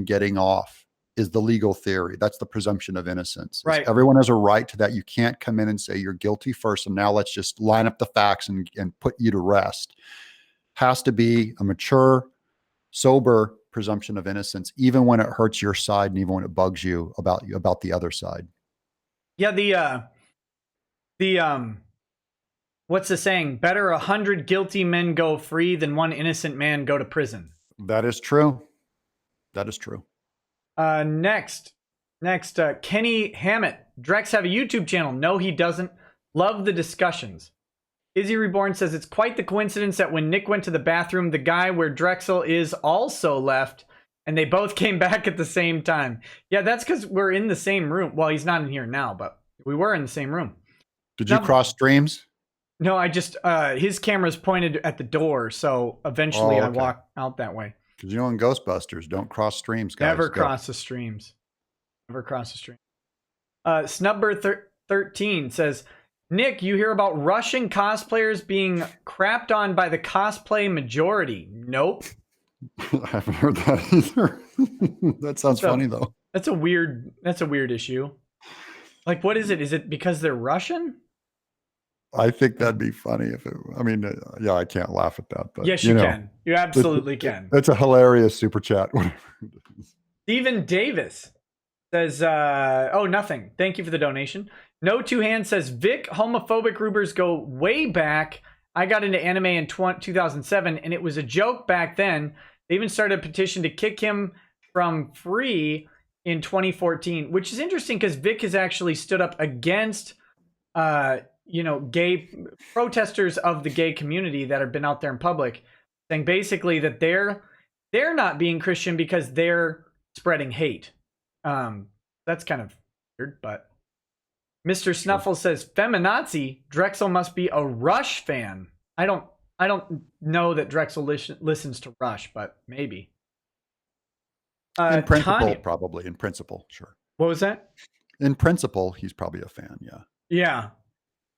getting off is the legal theory. That's the presumption of innocence. Right. Everyone has a right to that. You can't come in and say you're guilty first, and now let's just line up the facts and put you to rest. Has to be a mature, sober presumption of innocence, even when it hurts your side and even when it bugs you about the other side. Yeah, what's the saying? Better 100 guilty men go free than one innocent man go to prison. That is true. That is true. Next, Kenny Hammett. Drex have a YouTube channel. No, he doesn't. Love the discussions. Izzy Reborn says it's quite the coincidence that when Nick went to the bathroom, the guy where Drexel is also left, and they both came back at the same time. Yeah, that's because we're in the same room. Well, he's not in here now, but we were in the same room. Did you cross streams? No, I just, his camera's pointed at the door, so eventually I walk out that way. Because you know in Ghostbusters, don't cross streams, guys. Never cross the streams. Never cross the stream. Snubber13 says, Nick, you hear about Russian cosplayers being crapped on by the cosplay majority? Nope. I haven't heard that either. That sounds funny though. That's a weird issue. Like, what is it? Is it because they're Russian? I think that'd be funny if it, I mean, yeah, I can't laugh at that, but yes, you can. You absolutely can. That's a hilarious super chat. Stephen Davis says, oh, nothing. Thank you for the donation. No Two Hands says, Vic, homophobic rumors go way back. I got into anime in 2007, and it was a joke back then. They even started a petition to kick him from free in 2014, which is interesting because Vic has actually stood up against, gay protesters of the gay community that have been out there in public, saying basically that they're not being Christian because they're spreading hate. That's kind of weird, but Mr. Snuffle says, Feminazi, Drexel must be a Rush fan. I don't know that Drexel listens to Rush, but maybe. In principle, Tanya. probably. In principle, sure. What was that? In principle, he's probably a fan, yeah. Yeah.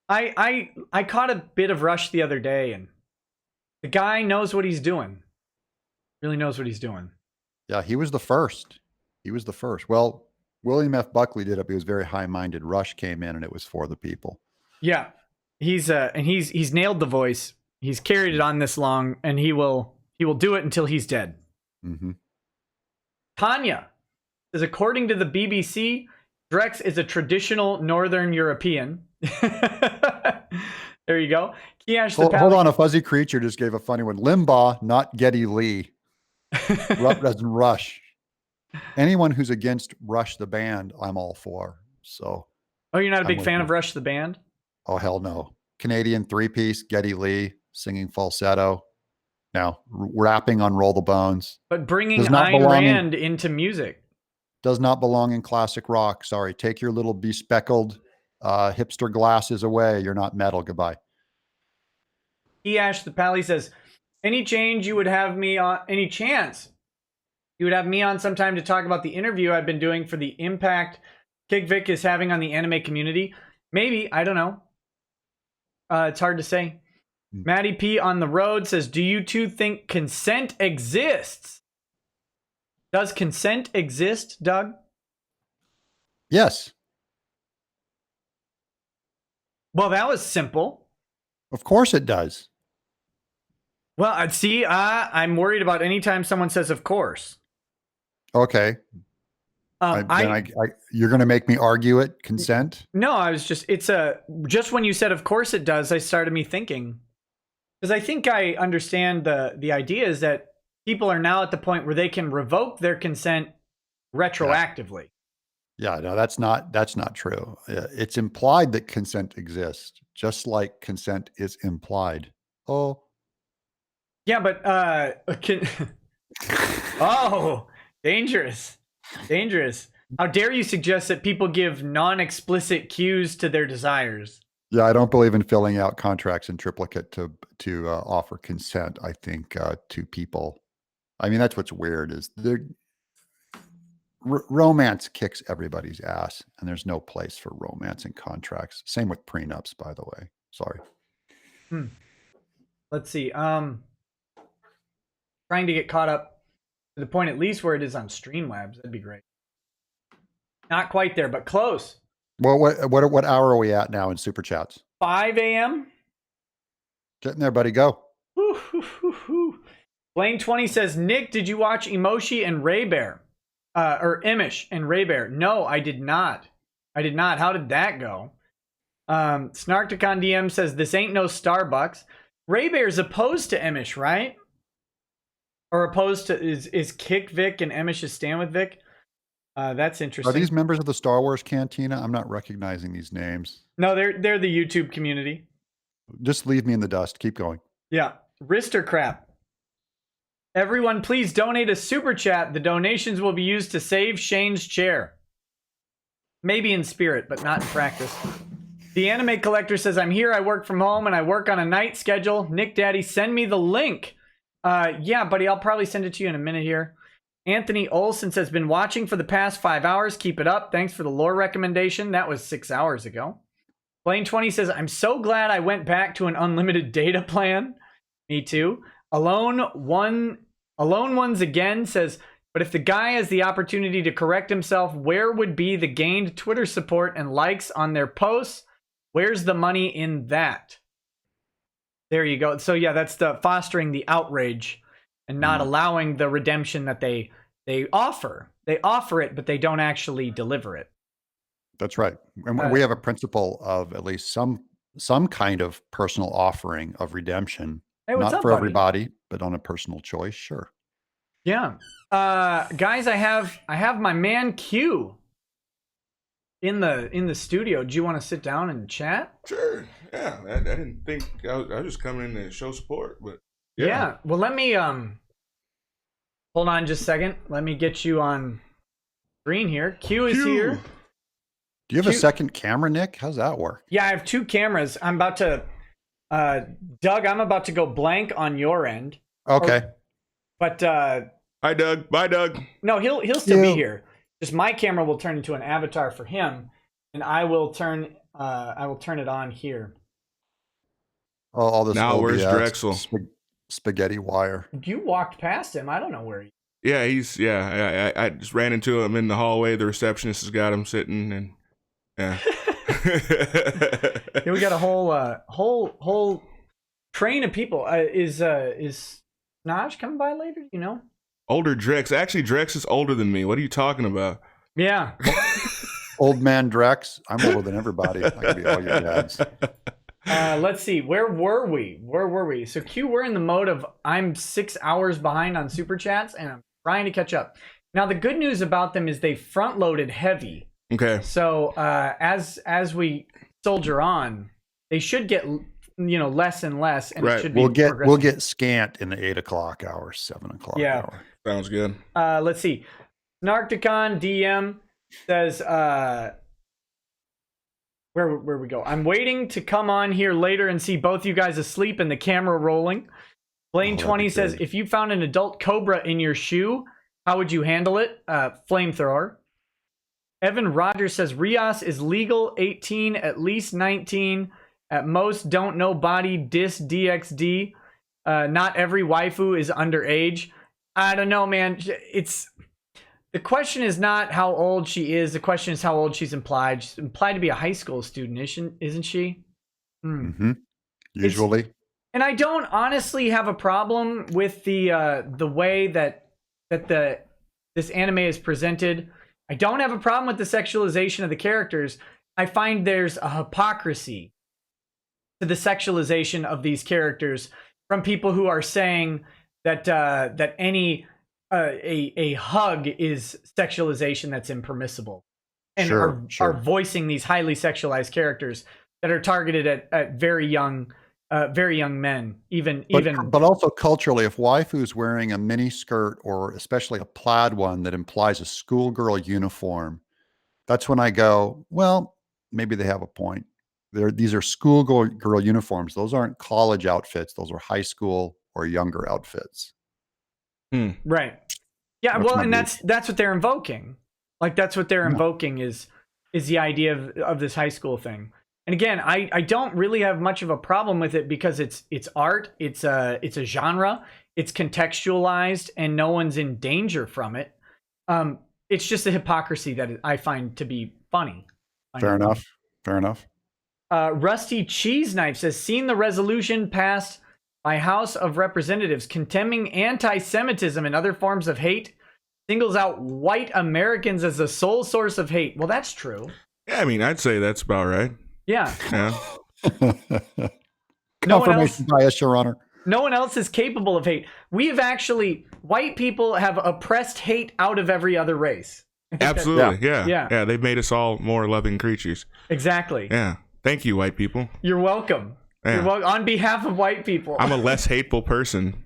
I caught a bit of Rush the other day, and the guy knows what he's doing. Really knows what he's doing. Yeah, he was the first. He was the first. Well, William F. Buckley did it. He was very high-minded. Rush came in, and it was for the people. Yeah, he's nailed the voice. He's carried it on this long, and he will do it until he's dead. Mm-hmm. Tanya says, according to the BBC, Drex is a traditional Northern European. There you go. Hold on, a fuzzy creature just gave a funny one. Limbaugh, not Geddy Lee. Doesn't Rush. Anyone who's against Rush the band, I'm all for. So. Oh, you're not a big fan of Rush the band? Oh, hell no. Canadian three-piece, Geddy Lee, singing falsetto. Now, rapping on Roll the Bones. But bringing Ayn Rand into music. Does not belong in classic rock. Sorry. Take your little bespeckled hipster glasses away. You're not metal. Goodbye. Ash the Pally says, any chance you would have me on sometime to talk about the interview I've been doing for the impact Kick Vic is having on the anime community? Maybe. I don't know. It's hard to say. Maddie P on the road says, do you two think consent exists? Does consent exist, Doug? Yes. Well, that was simple. Of course it does. Well, I'd see. I'm worried about any time someone says, of course. Okay. You're going to make me argue it, consent? No, I was just when you said, of course it does, I started me thinking. Because I think I understand the idea is that people are now at the point where they can revoke their consent retroactively. Yeah, no, that's not true. It's implied that consent exists, just like consent is implied. Oh. Yeah, but oh, dangerous. Dangerous. How dare you suggest that people give non-explicit cues to their desires? Yeah, I don't believe in filling out contracts in triplicate to offer consent, I think, to people. I mean, that's what's weird is romance kicks everybody's ass, and there's no place for romance in contracts. Same with prenups, by the way. Sorry. Let's see. Trying to get caught up to the point at least where it is on Streamlabs. That'd be great. Not quite there, but close. Well, what hour are we at now in super chats? 5 a.m. Getting there, buddy. Go. Blaine 20 says, Nick, did you watch Emoshi and Ray Bear? Or Imish and Ray Bear? No, I did not. I did not. How did that go? Snarkticon DM says, this ain't no Starbucks. Ray Bear's opposed to Imish, right? Or opposed to is Kick Vic and Emish's stand with Vic? That's interesting. Are these members of the Star Wars Cantina? I'm not recognizing these names. No, they're the YouTube community. Just leave me in the dust. Keep going. Yeah. Rister crap. Everyone, please donate a super chat. The donations will be used to save Shane's chair. Maybe in spirit, but not in practice. The Anime Collector says, I'm here. I work from home and I work on a night schedule. Nick Daddy, send me the link. Yeah, buddy, I'll probably send it to you in a minute here. Anthony Olson says, been watching for the past 5 hours. Keep it up. Thanks for the lore recommendation. That was 6 hours ago. Blaine 20 says, I'm so glad I went back to an unlimited data plan. Me too. Alone Ones Again says, but if the guy has the opportunity to correct himself, where would be the gained Twitter support and likes on their posts? Where's the money in that? There you go. So yeah, that's the fostering the outrage and not allowing the redemption that they offer. They offer it, but they don't actually deliver it. That's right. And we have a principle of at least some kind of personal offering of redemption. Hey, what's not up, for buddy? everybody, but on a personal choice, sure. Yeah. Guys, I have my man Q in the studio. Do you want to sit down and chat? Sure. Yeah. I didn't think I was just coming in to show support, but Yeah. Well, let me hold on just a second. Let me get you on screen here. Q is here. Do you have a second camera, Nick? How's that work? Yeah, I have two cameras. I'm about to Doug, I'm about to go blank on your end. Okay. But hi Doug. Bye Doug. no, he'll still be here. Just my camera will turn into an avatar for him, and I will turn it on here. Oh, all this Now where's OBS Drexel? Spaghetti wire. You walked past him. I don't know where he. Yeah, I just ran into him in the hallway. The receptionist has got him sitting, and yeah. Here we got a whole train of people. Is Naj coming by later? Do you know? Older Drex. Actually, Drex is older than me. What are you talking about? Yeah. Old man Drex. I'm older than everybody. I could be all your dads. Let's see. Where were we? So Q, we're in the mode of I'm 6 hours behind on super chats, and I'm trying to catch up. Now the good news about them is they front loaded heavy. Okay. So as we soldier on, they should get less and less, and Right. it should be We'll get scant in the 8 o'clock hour, 7 o'clock Yeah. hour. Sounds good. Let's see. Narcticon DM says, where we go? I'm waiting to come on here later and see both you guys asleep and the camera rolling. Blaine 20 says, if you found an adult cobra in your shoe, how would you handle it? Flamethrower. Evan Rogers says, Rios is legal, 18, at least 19. At most, don't know body, dis DXD. Not every waifu is underage. I don't know, man. The question is not how old she is. The question is how old she's implied. She's implied to be a high school student, isn't she? Mm-hmm. Usually. And I don't honestly have a problem with the way that this anime is presented. I don't have a problem with the sexualization of the characters. I find there's a hypocrisy to the sexualization of these characters from people who are saying that any a hug is sexualization that's impermissible, and are voicing these highly sexualized characters that are targeted at very young men, but also culturally, if waifu's wearing a mini skirt or especially a plaid one that implies a schoolgirl uniform, that's when I go, well, maybe they have a point. These are schoolgirl uniforms. Those aren't college outfits. Those are high school or younger outfits. Right. Yeah. Well, and that's what they're invoking. Like that's what they're invoking is the idea of this high school thing. And again, I don't really have much of a problem with it because it's art. It's a genre. it's contextualized and no one's in danger from it. It's just a hypocrisy that I find to be funny. Fair enough. Fair enough. Rusty Cheese Knife says, seen the resolution passed by House of Representatives condemning anti-Semitism and other forms of hate, singles out white Americans as the sole source of hate. Well, that's true. Yeah, I mean, I'd say that's about right. Yeah. Yeah. Confirmation bias, Your Honor. No one else is capable of hate. We've actually, white people have oppressed hate out of every other race. Absolutely. Yeah. Yeah. Yeah. They've made us all more loving creatures. Exactly. Yeah. Thank you, white people. You're welcome. Yeah. You're welcome. On behalf of white people. I'm a less hateful person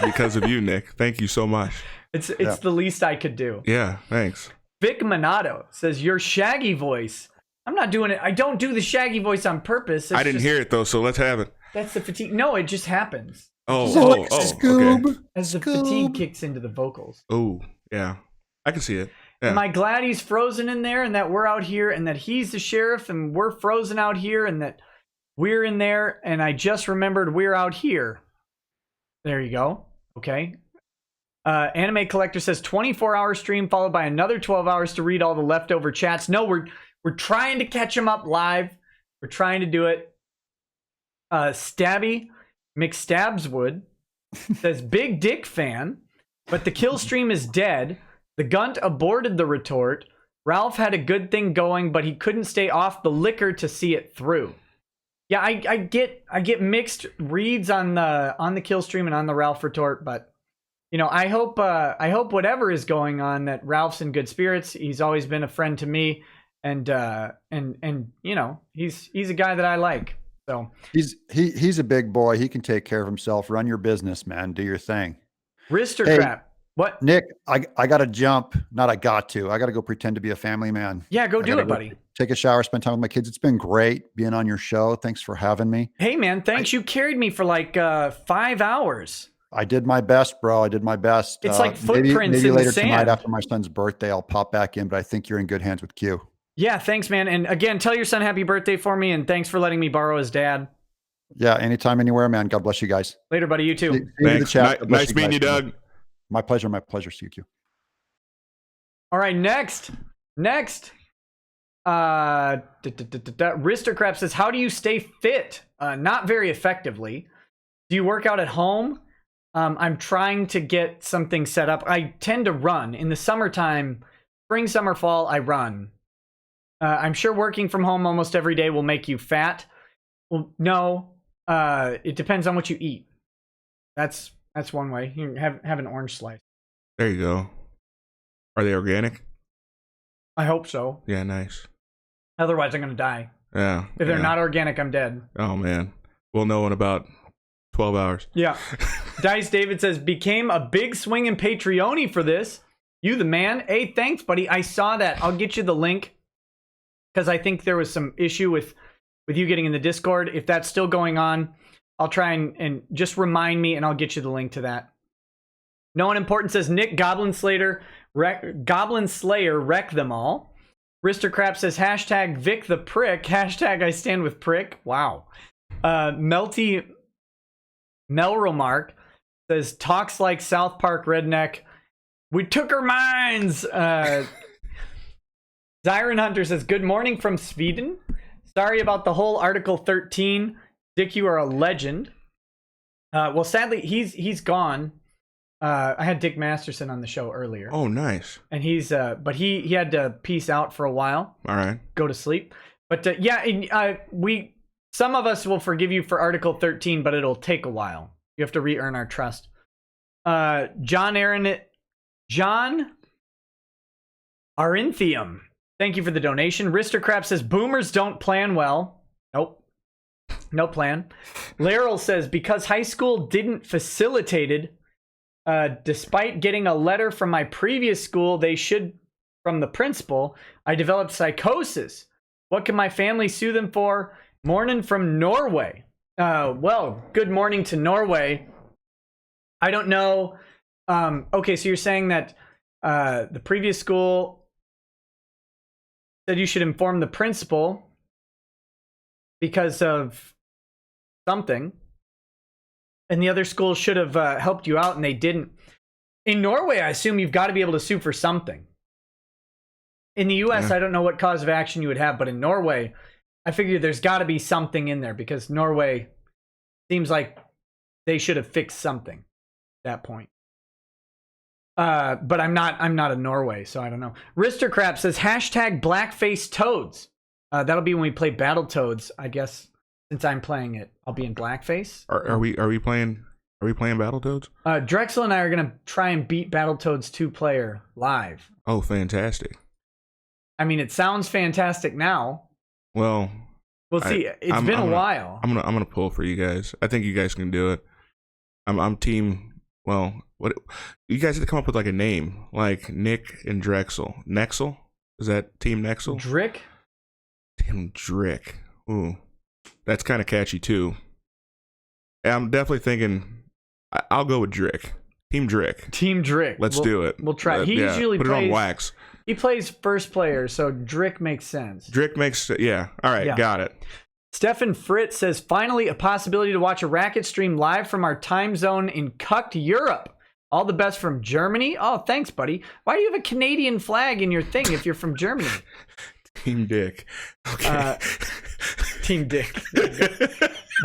because of you, Nick. Thank you so much. It's the least I could do. Yeah. Thanks. Vic Minato says, your Shaggy voice. I'm not doing it. I don't do the Shaggy voice on purpose. I didn't hear it though, so let's have it. That's the fatigue. No, it just happens. Scoob. Okay. As the fatigue kicks into the vocals. Oh, yeah. I can see it. Yeah. Am I glad he's frozen in there and that we're out here and that he's the sheriff and we're frozen out here and that we're in there and I just remembered we're out here. There you go. Okay. Anime Collector says 24-hour stream followed by another 12 hours to read all the leftover chats. No, we're trying to catch them up live. We're trying to do it. Stabby McStabswood says big dick fan, but the kill stream is dead. The Gunt aborted the retort. Ralph had a good thing going, but he couldn't stay off the liquor to see it through. Yeah, I get mixed reads on the kill stream and on the Ralph retort, but you know, I hope whatever is going on that Ralph's in good spirits. He's always been a friend to me, and you know, he's a guy that I like. So he's a big boy. He can take care of himself. Run your business, man. Do your thing. Ristercrap. What? Nick, I got to jump. I got to go pretend to be a family man. Yeah, go do it, buddy. Take a shower, spend time with my kids. It's been great being on your show. Thanks for having me. Hey, man, thanks. You carried me for like 5 hours. I did my best, bro. I did my best. It's like footprints maybe in later the sand. tonight after my son's birthday, I'll pop back in, but I think you're in good hands with Q. Yeah, thanks, man. And again, tell your son happy birthday for me, and thanks for letting me borrow his dad. Yeah, anytime, anywhere, man. God bless you guys. Later, buddy. You too. See you in the chat. Nice meeting you, Doug. My pleasure. My pleasure. See you, Q. All right, next. Ristercrap says, how do you stay fit? Not very effectively. Do you work out at home? I'm trying to get something set up. I tend to run. In the summertime, spring, summer, fall, I run. I'm sure working from home almost every day will make you fat. Well, no. It depends on what you eat. That's one way. You can have an orange slice. There you go. Are they organic? I hope so. Yeah, nice. Otherwise, I'm going to die. Yeah. If they're not organic, I'm dead. Oh, man. We'll know in about 12 hours. Yeah. Dice David says, became a big swing in Patreon for this. You the man. Hey, thanks, buddy. I saw that. I'll get you the link because I think there was some issue with you getting in the Discord. If that's still going on, I'll try and just remind me and I'll get you the link to that. No one important says, Nick Goblin Slayer wreck them all. Ristercrap says, hashtag Vic the prick. Hashtag I stand with prick. Wow. Melty Melromark says, talks like South Park redneck. We took our minds. Zyron Hunter says, good morning from Sweden. Sorry about the whole Article 13. Dick, you are a legend. Well, sadly, he's gone. I had Dick Masterson on the show earlier. Oh, nice. And he's but he had to peace out for a while. All right. Go to sleep. But yeah, some of us will forgive you for Article 13, but it'll take a while. You have to re-earn our trust. John Arinthium. Thank you for the donation. Ristercrap says, boomers don't plan well. Nope. No plan. Laryl says, because high school didn't facilitated, despite getting a letter from my previous school, from the principal, I developed psychosis. What can my family sue them for? Morning from Norway. Well, good morning to Norway. I don't know. Okay, so you're saying that the previous school said you should inform the principal because of something. and the other schools should have helped you out, and they didn't. In Norway, I assume you've got to be able to sue for something. In the U.S., I don't know what cause of action you would have, but in Norway, I figure there's got to be something in there because Norway seems like they should have fixed something at that point. But I'm not in Norway, so I don't know. Ristercrap says hashtag blackface toads. That'll be when we play Battletoads, I guess. Since I'm playing it, I'll be in blackface. Are we playing Battletoads? Drexel and I are gonna try and beat Battletoads 2-player live. Oh, fantastic! I mean, it sounds fantastic now. Well, we'll see. It's been a while. I'm gonna pull for you guys. I think you guys can do it. I'm team. Well, what you guys have to come up with like a name, like Nick and Drexel. Nexel? Is that Team Nexel? Drick? Team Drick. Ooh, that's kind of catchy too. I'm definitely thinking. I'll go with Drick. Team Drick. Team Drick. Let's do it. We'll try. He usually put plays, it on wax. He plays first player, so Drick makes sense. Drick makes, yeah. All right, Yeah. Got it. Stefan Fritz says, finally a possibility to watch a racket stream live from our time zone in cucked Europe. All the best from Germany. Oh, thanks, buddy. Why do you have a Canadian flag in your thing if you're from Germany? Team Dick. Okay. Team Dick.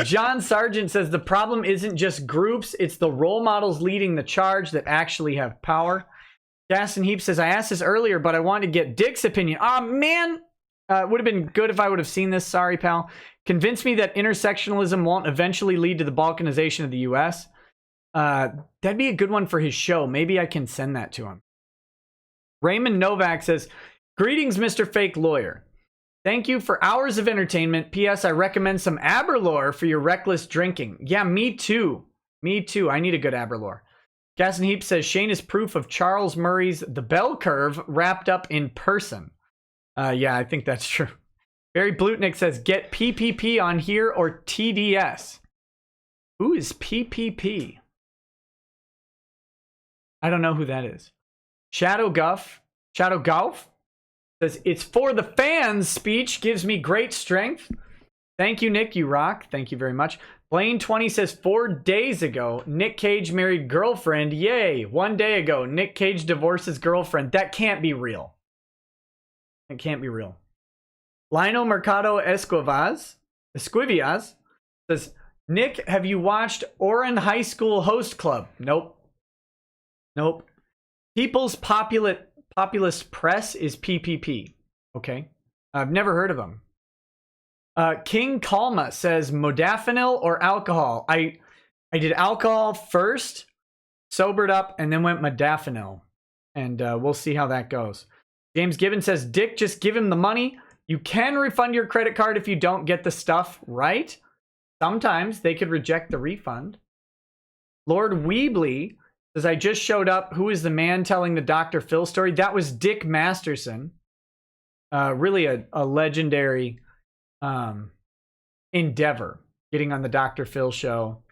John Sargent says, the problem isn't just groups, it's the role models leading the charge that actually have power. Gaston Heap says, I asked this earlier, but I wanted to get Dick's opinion. Oh, man. Would have been good if I would have seen this. Sorry, pal. Convince me that intersectionalism won't eventually lead to the balkanization of the U.S. That'd be a good one for his show. Maybe I can send that to him. Raymond Novak says, greetings, Mr. Fake Lawyer. Thank you for hours of entertainment. P.S. I recommend some Aberlour for your reckless drinking. Yeah, me too. Me too. I need a good Aberlour. Gaston Heap says, Shane is proof of Charles Murray's The Bell Curve wrapped up in person. Yeah, I think that's true. Barry Blutnick says, get PPP on here or TDS. Who is PPP? I don't know who that is. Shadow Golf says, it's for the fans. Speech gives me great strength. Thank you, Nick. You rock. Thank you very much. Blaine 20 says, 4 days ago, Nick Cage married girlfriend. Yay. 1 day ago, Nick Cage divorces girlfriend. That can't be real. It can't be real. Lionel Mercado Esquivias says, Nick, have you watched Oran High School Host Club? Nope. People's Populist Press is PPP. Okay. I've never heard of them. King Kalma says, modafinil or alcohol? I did alcohol first, sobered up, and then went modafinil. And we'll see how that goes. James Gibbons says, Dick, just give him the money. You can refund your credit card if you don't get the stuff right. Sometimes they could reject the refund. Lord Weebly says, I just showed up. Who is the man telling the Dr. Phil story? That was Dick Masterson. Really a legendary endeavor, getting on the Dr. Phil show,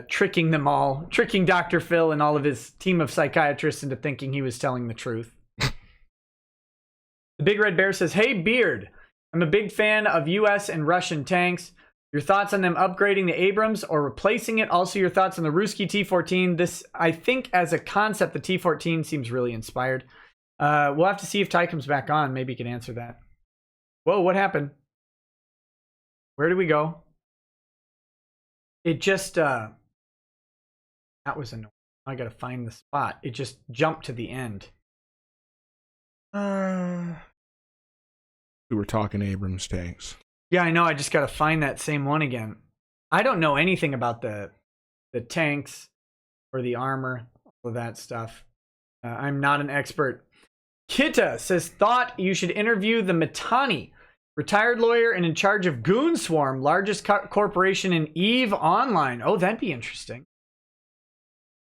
tricking Dr. Phil and all of his team of psychiatrists into thinking he was telling the truth. The Big Red Bear says, hey, Beard, I'm a big fan of US and Russian tanks. Your thoughts on them upgrading the Abrams or replacing it? Also, your thoughts on the Ruski T-14. This, I think, as a concept, the T-14 seems really inspired. We'll have to see if Ty comes back on. Maybe he can answer that. Whoa, what happened? Where did we go? It just, that was annoying. I gotta find the spot. It just jumped to the end. We were talking Abrams tanks. Yeah, I know. I just got to find that same one again. I don't know anything about the tanks or the armor, all of that stuff. I'm not an expert. Kita says, thought you should interview the Mitani, retired lawyer and in charge of Goon Swarm, largest corporation in EVE Online. Oh, that'd be interesting.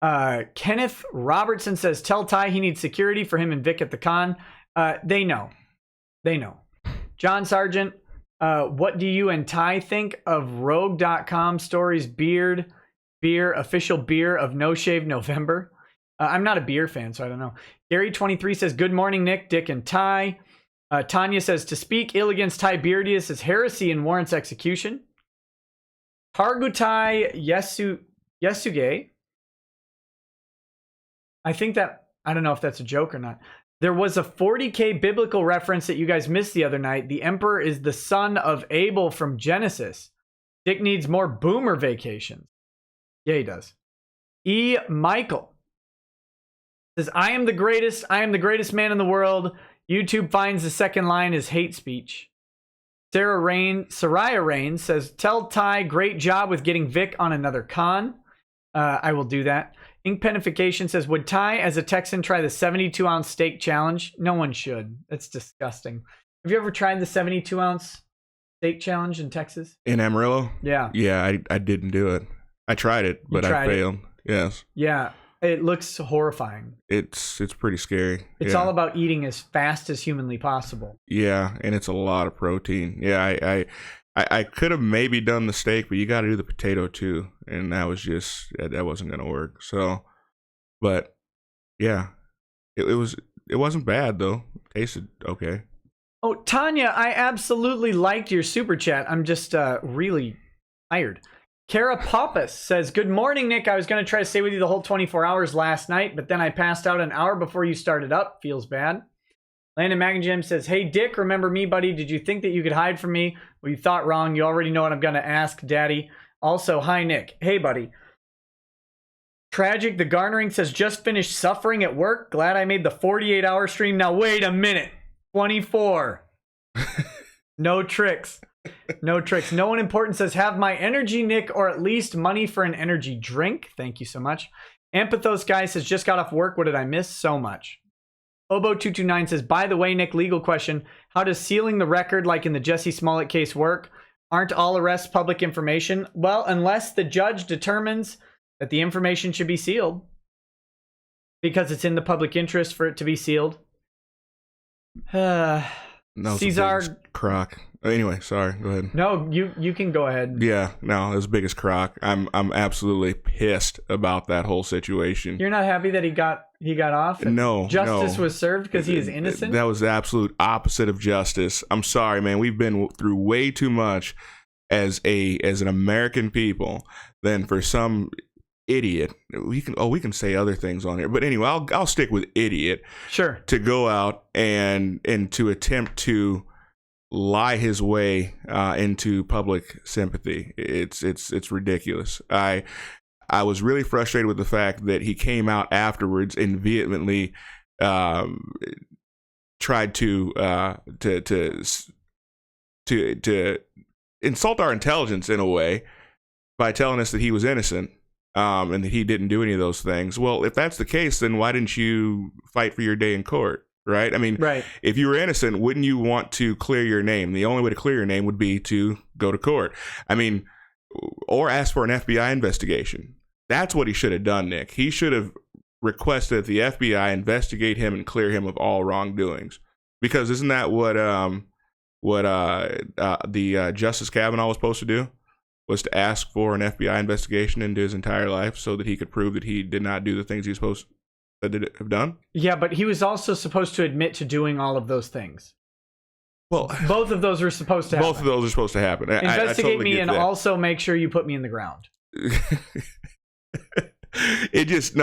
Kenneth Robertson says, tell Ty he needs security for him and Vic at the con. They know. John Sargent, what do you and Ty think of Rogue.com stories beer, official beer of No Shave November? I'm not a beer fan, so I don't know. Gary23 says, good morning, Nick, Dick, and Ty. Tanya says, to speak ill against Tiberius is heresy and warrants execution. Targutai Yesterday, I think that, I don't know if that's a joke or not. There was a 40K biblical reference that you guys missed the other night. The emperor is the son of Abel from Genesis. Dick needs more boomer vacations. Yeah, he does. E. Michael says, I am the greatest man in the world. YouTube finds the second line is hate speech. Soraya Rain says, tell Ty, great job with getting Vic on another con. I will do that. Ink Penification says, would Ty as a Texan try the 72-ounce steak challenge? No one should. That's disgusting. Have you ever tried the 72-ounce steak challenge in Texas? In Amarillo? Yeah. Yeah, I didn't do it. I tried it, but I failed. Yes. Yeah. It looks horrifying. It's pretty scary. It's all about eating as fast as humanly possible. Yeah, and it's a lot of protein. Yeah, I could have maybe done the steak, but you got to do the potato too, and that wasn't gonna work. So, but yeah, it wasn't bad though. It tasted okay. Oh, Tanya, I absolutely liked your super chat. I'm just really tired. Kara Pappas says, good morning, Nick. I was going to try to stay with you the whole 24 hours last night, but then I passed out an hour before you started up. Feels bad. Landon Magnum says, hey, Dick, remember me, buddy? Did you think that you could hide from me? Well, you thought wrong. You already know what I'm going to ask, Daddy. Also, hi, Nick. Hey, buddy. Tragic the Garnering says, just finished suffering at work. Glad I made the 48-hour stream. Now, wait a minute. 24. No tricks. No tricks. No one important says, have my energy, Nick, or at least money for an energy drink. Thank you so much. Ampathos Guy says, just got off work. What did I miss? So much. Obo229 says, by the way, Nick, legal question. How does sealing the record, like in the Jesse Smollett case, work? Aren't all arrests public information? Well, unless the judge determines that the information should be sealed because it's in the public interest for it to be sealed. No, Cesar crock. Anyway, sorry. Go ahead. No, you can go ahead. Yeah, no, it was the biggest crock. I'm absolutely pissed about that whole situation. You're not happy that he got off? No, justice was served because he is innocent. That was the absolute opposite of justice. I'm sorry, man. We've been through way too much as an American people than for some idiot. We can say other things on here, but anyway, I'll stick with idiot. Sure. To go out and to attempt to lie his way into public sympathy. It's ridiculous. I was really frustrated with the fact that he came out afterwards and vehemently tried to insult our intelligence in a way by telling us that he was innocent and that he didn't do any of those things. Well, if that's the case, then why didn't you fight for your day in court? Right? I mean, right. If you were innocent, wouldn't you want to clear your name? The only way to clear your name would be to go to court. I mean, or ask for an FBI investigation. That's what he should have done, Nick. He should have requested that the FBI investigate him and clear him of all wrongdoings. Because isn't that what the Justice Kavanaugh was supposed to do? Was to ask for an FBI investigation into his entire life so that he could prove that he did not do the things he was supposed to have done? Yeah, but he was also supposed to admit to doing all of those things. Well, both of those are supposed to happen. Both of those are supposed to happen. Investigate I totally me and also make sure you put me in the ground. It just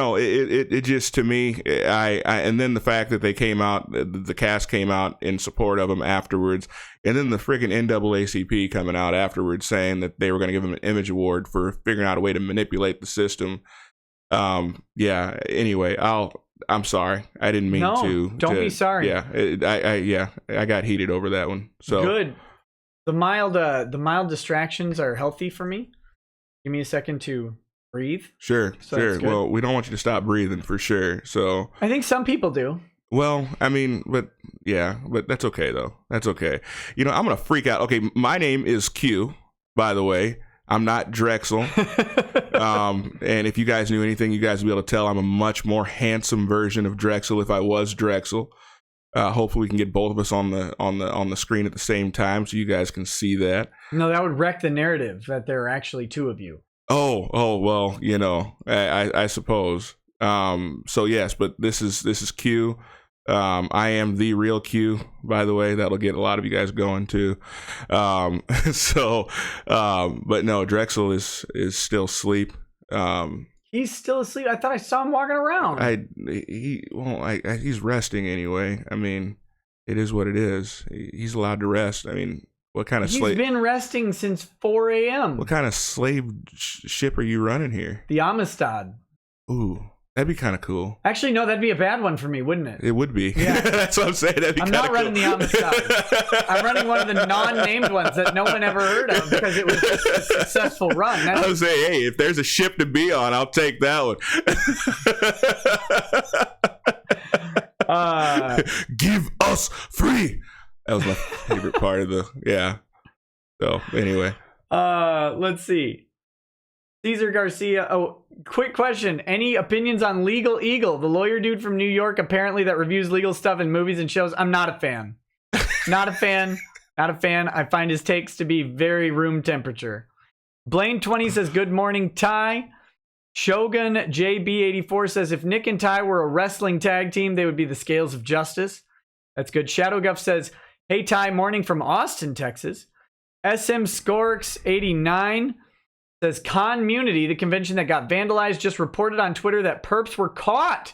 to me, and then the fact that they came out, the cast came out in support of him afterwards, and then the freaking NAACP coming out afterwards saying that they were going to give him an image award for figuring out a way to manipulate the system. Yeah. Anyway, I'm sorry. I didn't mean to. Don't be sorry. Yeah. I got heated over that one. So good. The mild distractions are healthy for me. Give me a second to breathe. Sure. Well, we don't want you to stop breathing for sure. So I think some people do. Well, I mean, but that's okay though. That's okay. You know, I'm gonna freak out. Okay, my name is Q, by the way. I'm not Drexel. And if you guys knew anything, you guys would be able to tell I'm a much more handsome version of Drexel if I was Drexel. Hopefully we can get both of us on the screen at the same time so you guys can see that. No, that would wreck the narrative that there are actually two of you. Oh, well, you know, I suppose. So yes, but this is Q. I am the real Q, by the way. That'll get a lot of you guys going too. But no, Drexel is still asleep. He's still asleep. I thought I saw him walking around. He's resting anyway. I mean, it is what it is. He's allowed to rest. I mean, what kind of slave? He's been resting since 4 a.m. What kind of slave ship are you running here? The Amistad. Ooh, that'd be kind of cool. Actually, no, that'd be a bad one for me, wouldn't it? It would be. Yeah. That's what I'm saying. That'd be I'm kinda not running the Amistad. I'm running one of the non-named ones that no one ever heard of because it was just a successful run. I would say, hey, if there's a ship to be on, I'll take that one. Give us free. That was my favorite part of the So anyway. Let's see. Caesar Garcia. Oh, quick question. Any opinions on Legal Eagle, the lawyer dude from New York, apparently that reviews legal stuff in movies and shows? I'm not a fan. Not a fan. Not a fan. I find his takes to be very room temperature. Blaine20 says, good morning, Ty. Shogun JB84 says, if Nick and Ty were a wrestling tag team, they would be the Scales of Justice. That's good. Shadow Guff says, hey, Ty, morning from Austin, Texas. SM Scorks89 says, Conmunity, the convention that got vandalized, just reported on Twitter that perps were caught.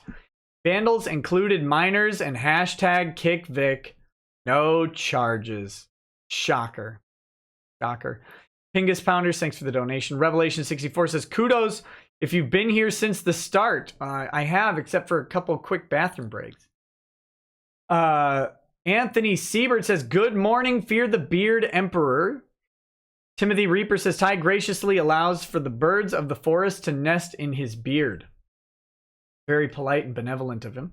Vandals included minors and hashtag kick Vic. No charges. Shocker. Shocker. Pingus Pounders, thanks for the donation. Revelation 64 says, kudos if you've been here since the start. I have, except for a couple of quick bathroom breaks. Anthony Siebert says, good morning, Fear the Beard Emperor. Timothy Reaper says, Ty graciously allows for the birds of the forest to nest in his beard. Very polite and benevolent of him.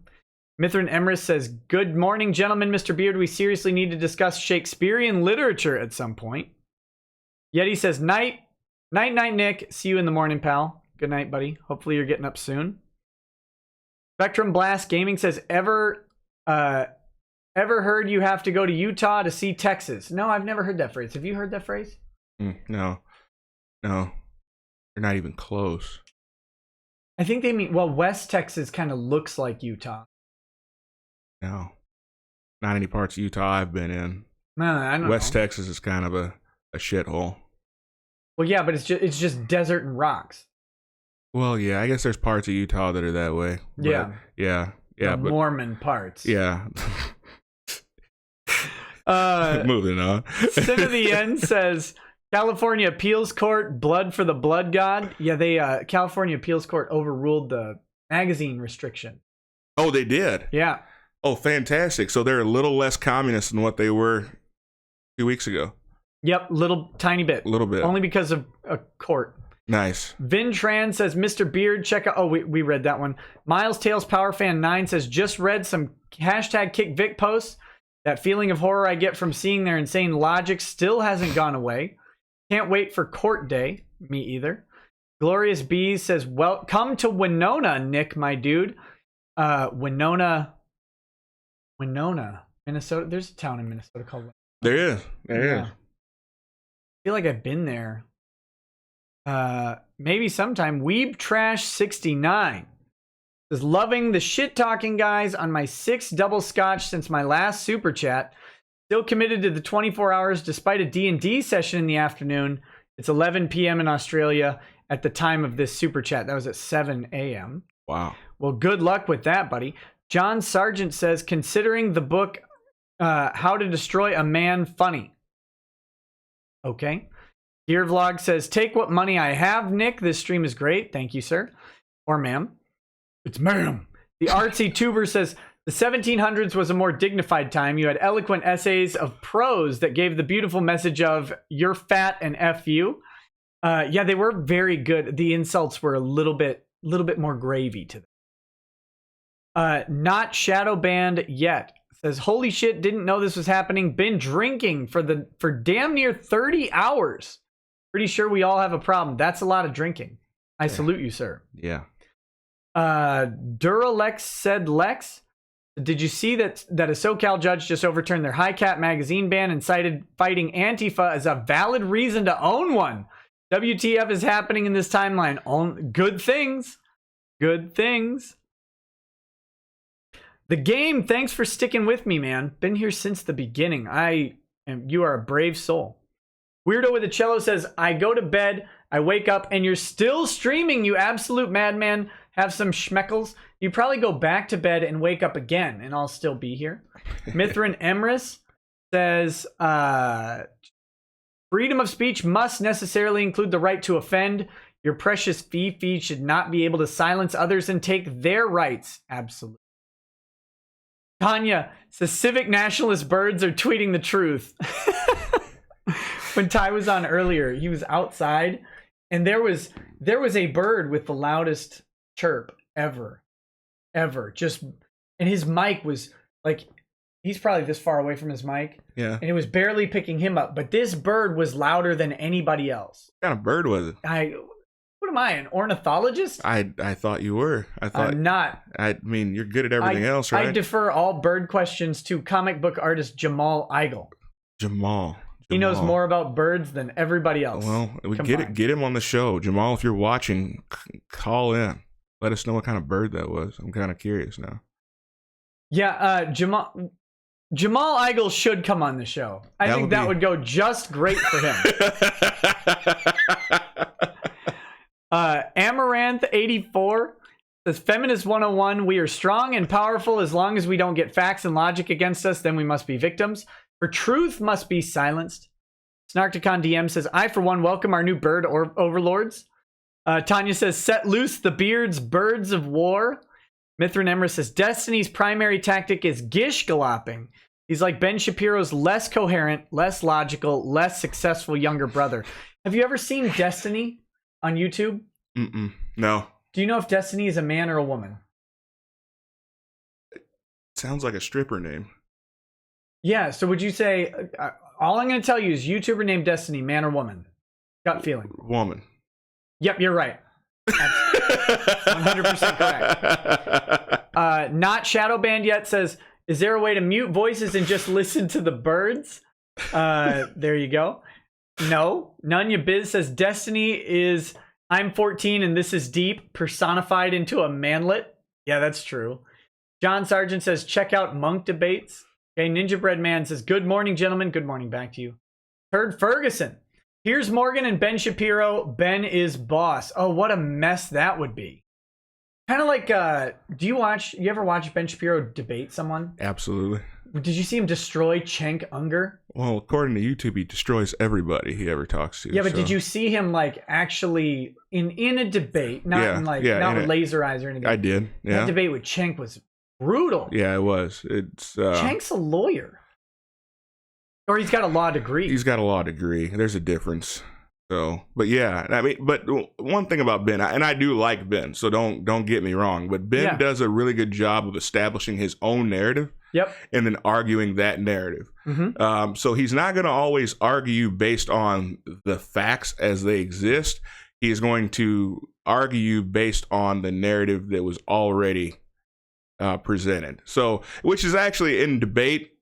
Mithrin Emrys says, good morning, gentlemen, Mr. Beard. We seriously need to discuss Shakespearean literature at some point. Yeti says, night, Nick. See you in the morning, pal. Good night, buddy. Hopefully you're getting up soon. Spectrum Blast Gaming says, ever heard you have to go to Utah to see Texas? No, I've never heard that phrase. Have you heard that phrase? No. They're not even close. I think they mean, well, West Texas kind of looks like Utah. No. Not any parts of Utah I've been in. No, I don't West know. Texas is kind of a shithole. Well, yeah, but it's just desert and rocks. Well, yeah, I guess there's parts of Utah that are that way. Yeah. Yeah. The but Mormon parts. yeah. Moving on. Sin of the End says, California Appeals Court, blood for the blood god. Yeah, they California Appeals Court overruled the magazine restriction. Oh, they did? Yeah. Oh, fantastic. So they're a little less communist than what they were 2 weeks ago. Yep, tiny bit. A little bit. Only because of a court. Nice. Vin Tran says, Mr. Beard, check out... Oh, we read that one. Miles Tails Power Fan 9 says, just read some hashtag Kick Vic posts. That feeling of horror I get from seeing their insane logic still hasn't gone away. Can't wait for court day. Me either. Glorious Bees says, well, come to Winona, Nick, my dude. Winona, Minnesota. There's a town in Minnesota called Winona. There is. There is. I feel like I've been there. Maybe sometime. Weeb Trash 69 says, loving the shit talking guys on my 6th double scotch since my last super chat. Still committed to the 24 hours despite a D&D session in the afternoon. It's 11 p.m. in Australia at the time of this super chat. That was at 7 a.m. Wow. Well, good luck with that, buddy. John Sargent says, considering the book How to Destroy a Man funny. Okay. Gear Vlog says, take what money I have, Nick. This stream is great. Thank you, sir. Or ma'am. It's ma'am. The Artsy Tuber says, the 1700s was a more dignified time. You had eloquent essays of prose that gave the beautiful message of you're fat and F you. Yeah, they were very good. The insults were a little bit more gravy to them. Not shadow banned yet. Says, holy shit, didn't know this was happening. Been drinking for damn near 30 hours. Pretty sure we all have a problem. That's a lot of drinking. I salute you, sir. Yeah. Duralex said, Lex, did you see that a SoCal judge just overturned their High Cat magazine ban and cited fighting Antifa as a valid reason to own one? WTF is happening in this timeline? Good things. Good things. The game, thanks for sticking with me, man. Been here since the beginning. You are a brave soul. Weirdo with a cello says, I go to bed I wake up and you're still streaming, you absolute madman. Have some schmeckles. You probably go back to bed and wake up again, and I'll still be here. Mithrin Emrys says, freedom of speech must necessarily include the right to offend. Your precious Fifi should not be able to silence others and take their rights. Absolutely. Tanya says, civic nationalist birds are tweeting the truth. When Ty was on earlier, he was outside, and there was a bird with the loudest chirp ever. Just, and his mic was like, he's probably this far away from his mic. Yeah. And it was barely picking him up, but this bird was louder than anybody else. What kind of bird was it? What am I, an ornithologist? I thought you were. I'm not. I mean, you're good at everything else, right? I defer all bird questions to comic book artist Jamal Eigel. Jamal. He knows more about birds than everybody else. Well, we get him on the show. Jamal, if you're watching, call in. Let us know what kind of bird that was. I'm kind of curious now. Yeah, Jamal Eigel should come on the show. I think that would go just great for him. Amaranth84 says, Feminist 101, we are strong and powerful as long as we don't get facts and logic against us, then we must be victims. For truth must be silenced. Snarkticon DM says, I, for one, welcome our new bird overlords. Tanya says, set loose the beards, birds of war. Mithrin Emrys says, Destiny's primary tactic is gish galloping. He's like Ben Shapiro's less coherent, less logical, less successful younger brother. Have you ever seen Destiny on YouTube? No. Do you know if Destiny is a man or a woman? Sounds like a stripper name. Yeah, so would you say, all I'm going to tell you is YouTuber named Destiny, man or woman? Gut feeling. Woman. Yep, you're right. That's 100% correct. Not shadow banned yet says, is there a way to mute voices and just listen to the birds? There you go. No. Nunya Biz says, Destiny is, I'm 14 and this is deep, personified into a manlet. Yeah, that's true. John Sargent says, check out Monk Debates. Okay, Ninja Bread Man says, good morning, gentlemen. Good morning back to you. Turd Ferguson. Here's Morgan and Ben Shapiro. Ben is boss. Oh, what a mess that would be. Kind of like, do you ever watch Ben Shapiro debate someone? Absolutely. Did you see him destroy Cenk Unger? Well, according to YouTube, he destroys everybody he ever talks to. Yeah, but did you see him like actually in a debate, not with laser eyes or anything? I did. Yeah. That debate with Cenk was brutal. Yeah, it was. It's Cenk's a lawyer. Or he's got a law degree. He's got a law degree. There's a difference. So, but yeah, I mean, but one thing about Ben, and I do like Ben, so don't get me wrong, but Ben does a really good job of establishing his own narrative. Yep. And then arguing that narrative. Mm-hmm. So he's not going to always argue based on the facts as they exist. He is going to argue based on the narrative that was already presented. So, which is actually in debate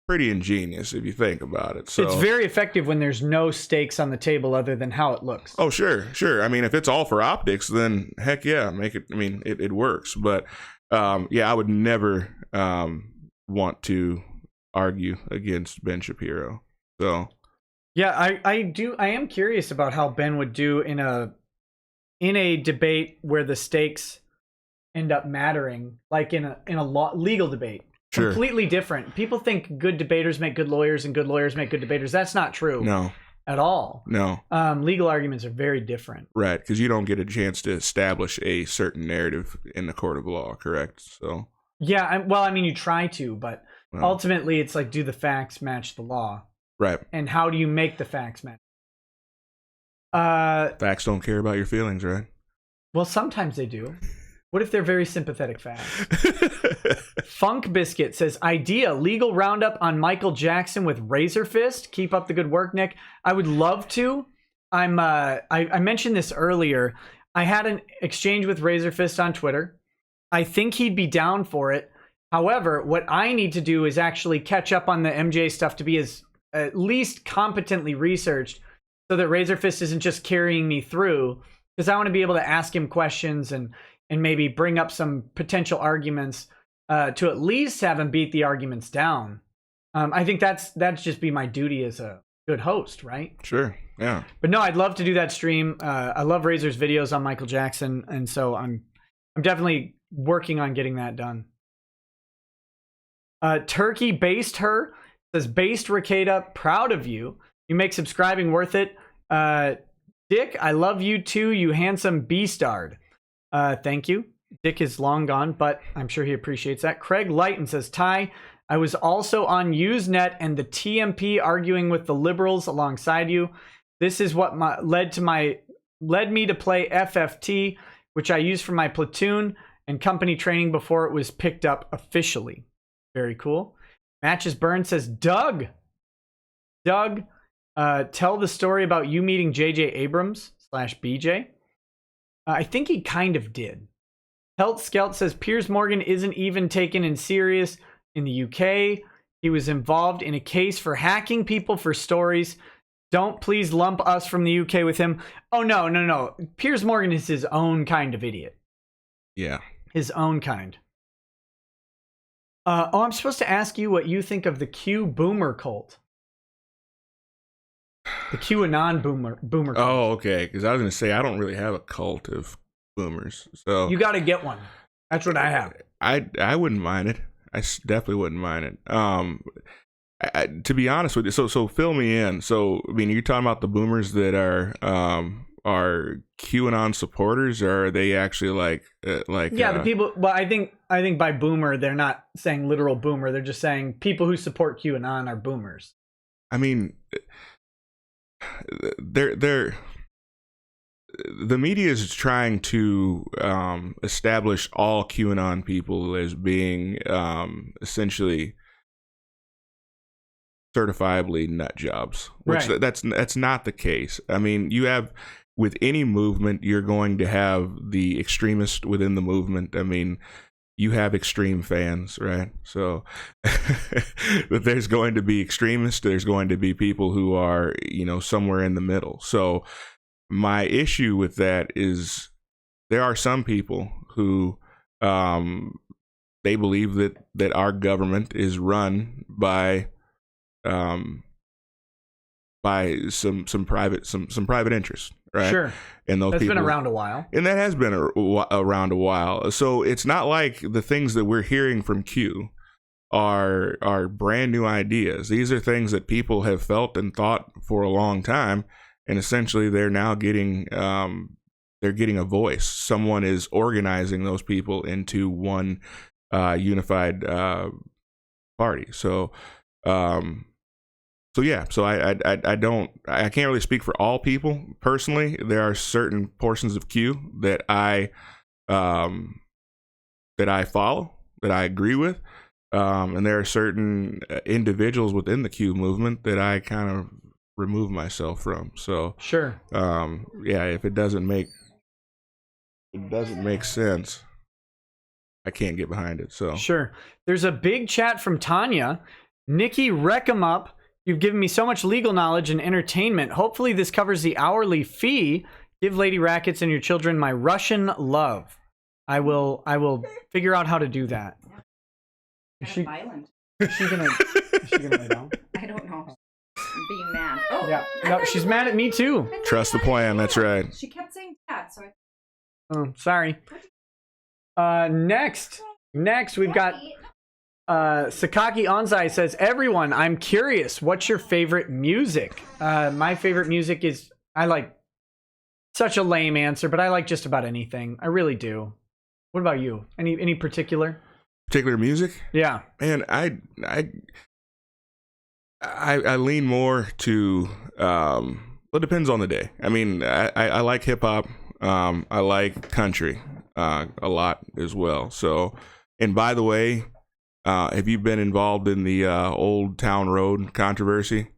pretty ingenious if you think about it. So it's very effective when there's no stakes on the table other than how it looks. Oh, sure. I mean, if it's all for optics, then heck yeah, make it. I mean, it works. But yeah, I would never want to argue against Ben Shapiro. So yeah, I am curious about how Ben would do in a debate where the stakes end up mattering, like in a legal debate. Sure. Completely different. People think good debaters make good lawyers and good lawyers make good debaters. That's not true. No. At all. No. Legal arguments are very different. Right, because you don't get a chance to establish a certain narrative in the court of law, correct? So. Yeah, well, I mean, you try to, but ultimately it's like, do the facts match the law? Right. And how do you make the facts match? Facts don't care about your feelings, right? Well, sometimes they do. What if they're very sympathetic facts? Funk Biscuit says, idea, legal roundup on Michael Jackson with Razor Fist. Keep up the good work, Nick. I would love to. I mentioned this earlier. I had an exchange with Razor Fist on Twitter. I think he'd be down for it. However, what I need to do is actually catch up on the MJ stuff to be at least competently researched so that Razor Fist isn't just carrying me through, because I want to be able to ask him questions and maybe bring up some potential arguments to at least have him beat the arguments down. I think that's just be my duty as a good host, right? Sure, Yeah. But no, I'd love to do that stream. I love Razor's videos on Michael Jackson, and so I'm definitely working on getting that done. Turkey Based Her says, Based Rekieta, proud of you. You make subscribing worth it. Dick, I love you too, you handsome beastard. Thank you. Dick is long gone, but I'm sure he appreciates that. Craig Lighton says, Ty, I was also on Usenet and the TMP arguing with the liberals alongside you. This is what led me to play FFT, which I used for my platoon and company training before it was picked up officially. Very cool. Matches Burn says, Doug, tell the story about you meeting J.J. Abrams / BJ. I think he kind of did. Helt Skelt says, Piers Morgan isn't even taken in serious in the UK. He was involved in a case for hacking people for stories. Don't please lump us from the UK with him. Oh, no. Piers Morgan is his own kind of idiot. Yeah. His own kind. I'm supposed to ask you what you think of the Q boomer cult. The QAnon boomer cult. Oh, okay. Because I was going to say, I don't really have a cult of boomers. So you got to get one. That's what I have. I wouldn't mind it. I definitely wouldn't mind it. To be honest with you, so fill me in. So, I mean, you're talking about the boomers that are QAnon supporters, or are they actually like the people? Well, I think by boomer they're not saying literal boomer. They're just saying people who support QAnon are boomers. I mean, the media is trying to establish all QAnon people as being essentially certifiably nut jobs, which right. that's not the case. I mean, you have, with any movement, you're going to have the extremist within the movement. I mean, you have extreme fans, right? So but there's going to be extremists, there's going to be people who are, somewhere in the middle. So my issue with that is there are some people who they believe that our government is run by some private interests, right? Sure. And those that's people, been around a while, and that has been around a while. So it's not like the things that we're hearing from Q are brand new ideas. These are things that people have felt and thought for a long time, and essentially they're now getting a voice. Someone is organizing those people into one unified party. So I can't really speak for all people personally. There are certain portions of Q that I follow, that I agree with, and there are certain individuals within the Q movement that I kind of remove myself from. So sure, if it doesn't make sense, I can't get behind it. So sure. There's a big chat from Tanya. Nikki, wreck 'em up. You've given me so much legal knowledge and entertainment. Hopefully this covers the hourly fee. Give Lady Rackets and your children my Russian love. I will figure out how to do that. Is she gonna lay down? I don't know. I'm being mad. Oh yeah. No, she's mad at me too. Trust the plan, that's right. She kept saying that, so Oh, sorry. Next we've got Sakaki Onzai says, everyone, I'm curious, what's your favorite music? My favorite music is, I like, such a lame answer, but I like just about anything. I really do. What about you? Any particular music? Yeah. Man, I lean more to it depends on the day. I mean, I like hip hop. I like country a lot as well. So, and by the way, have you been involved in the Old Town Road controversy?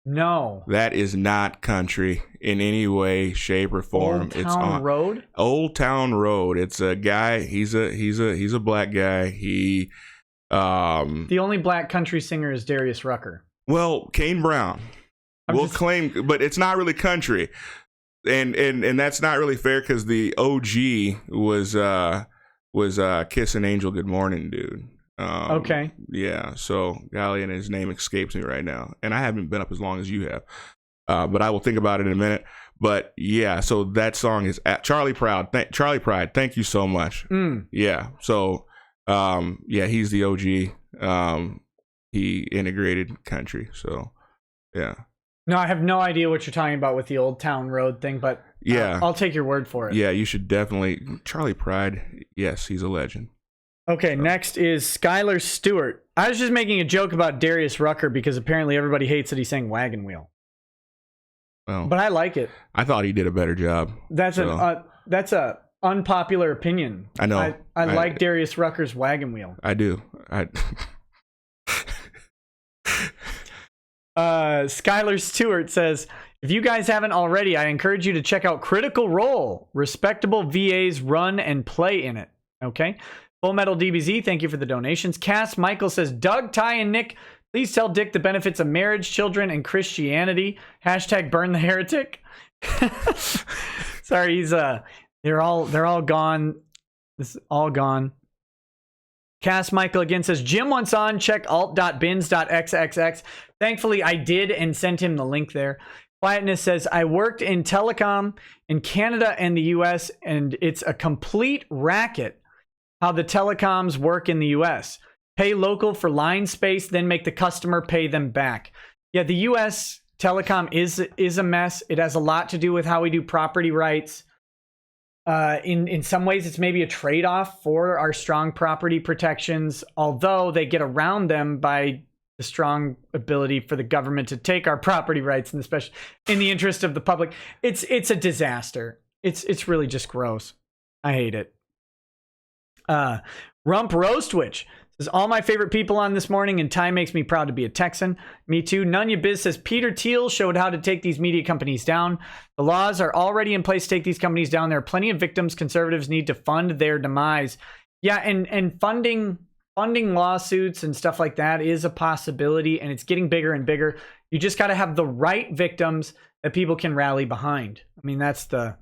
No. That is not country in any way, shape, or form. Road? Old Town Road. It's a guy. He's a black guy. He the only black country singer is Darius Rucker. Well, Kane Brown will claim, but it's not really country, and that's not really fair because the OG was Kissing Angel Good Morning, dude. Okay. Yeah. So golly, and his name escapes me right now, and I haven't been up as long as you have. but I will think about it in a minute. But yeah, so that song is at Charlie Pride. Charlie Pride, thank you so much. Yeah, so yeah, he's the OG. He integrated country, so yeah. No, I have no idea what you're talking about with the Old Town Road thing, but yeah, I'll take your word for it. Yeah, you should definitely. Charlie Pride, yes, he's a legend. Okay, next is Skylar Stewart. I was just making a joke about Darius Rucker because apparently everybody hates that he sang Wagon Wheel. Well, but I like it. I thought he did a better job. That's a unpopular opinion. I know. I like Darius Rucker's Wagon Wheel. I do. Skylar Stewart says, if you guys haven't already, I encourage you to check out Critical Role. Respectable VAs run and play in it. Okay. Full Metal DBZ, thank you for the donations. Cass Michael says, Doug, Ty, and Nick, please tell Dick the benefits of marriage, children, and Christianity. Hashtag burn the heretic. Sorry, he's they're all gone. This is all gone. Cass Michael again says, Jim wants on, check alt.bins.xxx. Thankfully, I did and sent him the link there. Quietness says, I worked in telecom in Canada and the US, and it's a complete racket how the telecoms work in the US. Pay local for line space, then make the customer pay them back. Yeah, the US telecom is a mess. It has a lot to do with how we do property rights. In some ways, it's maybe a trade-off for our strong property protections, although they get around them by the strong ability for the government to take our property rights, and especially in the interest of the public. It's a disaster. It's really just gross. I hate it. Rump Roastwitch says, all my favorite people on this morning, and Ty makes me proud to be a Texan. Me too. Nunya Biz says, Peter Thiel showed how to take these media companies down. The laws are already in place to take these companies down. There are plenty of victims. Conservatives need to fund their demise. Yeah, and funding lawsuits and stuff like that is a possibility, and it's getting bigger and bigger. You just got to have the right victims that people can rally behind. I mean, that's the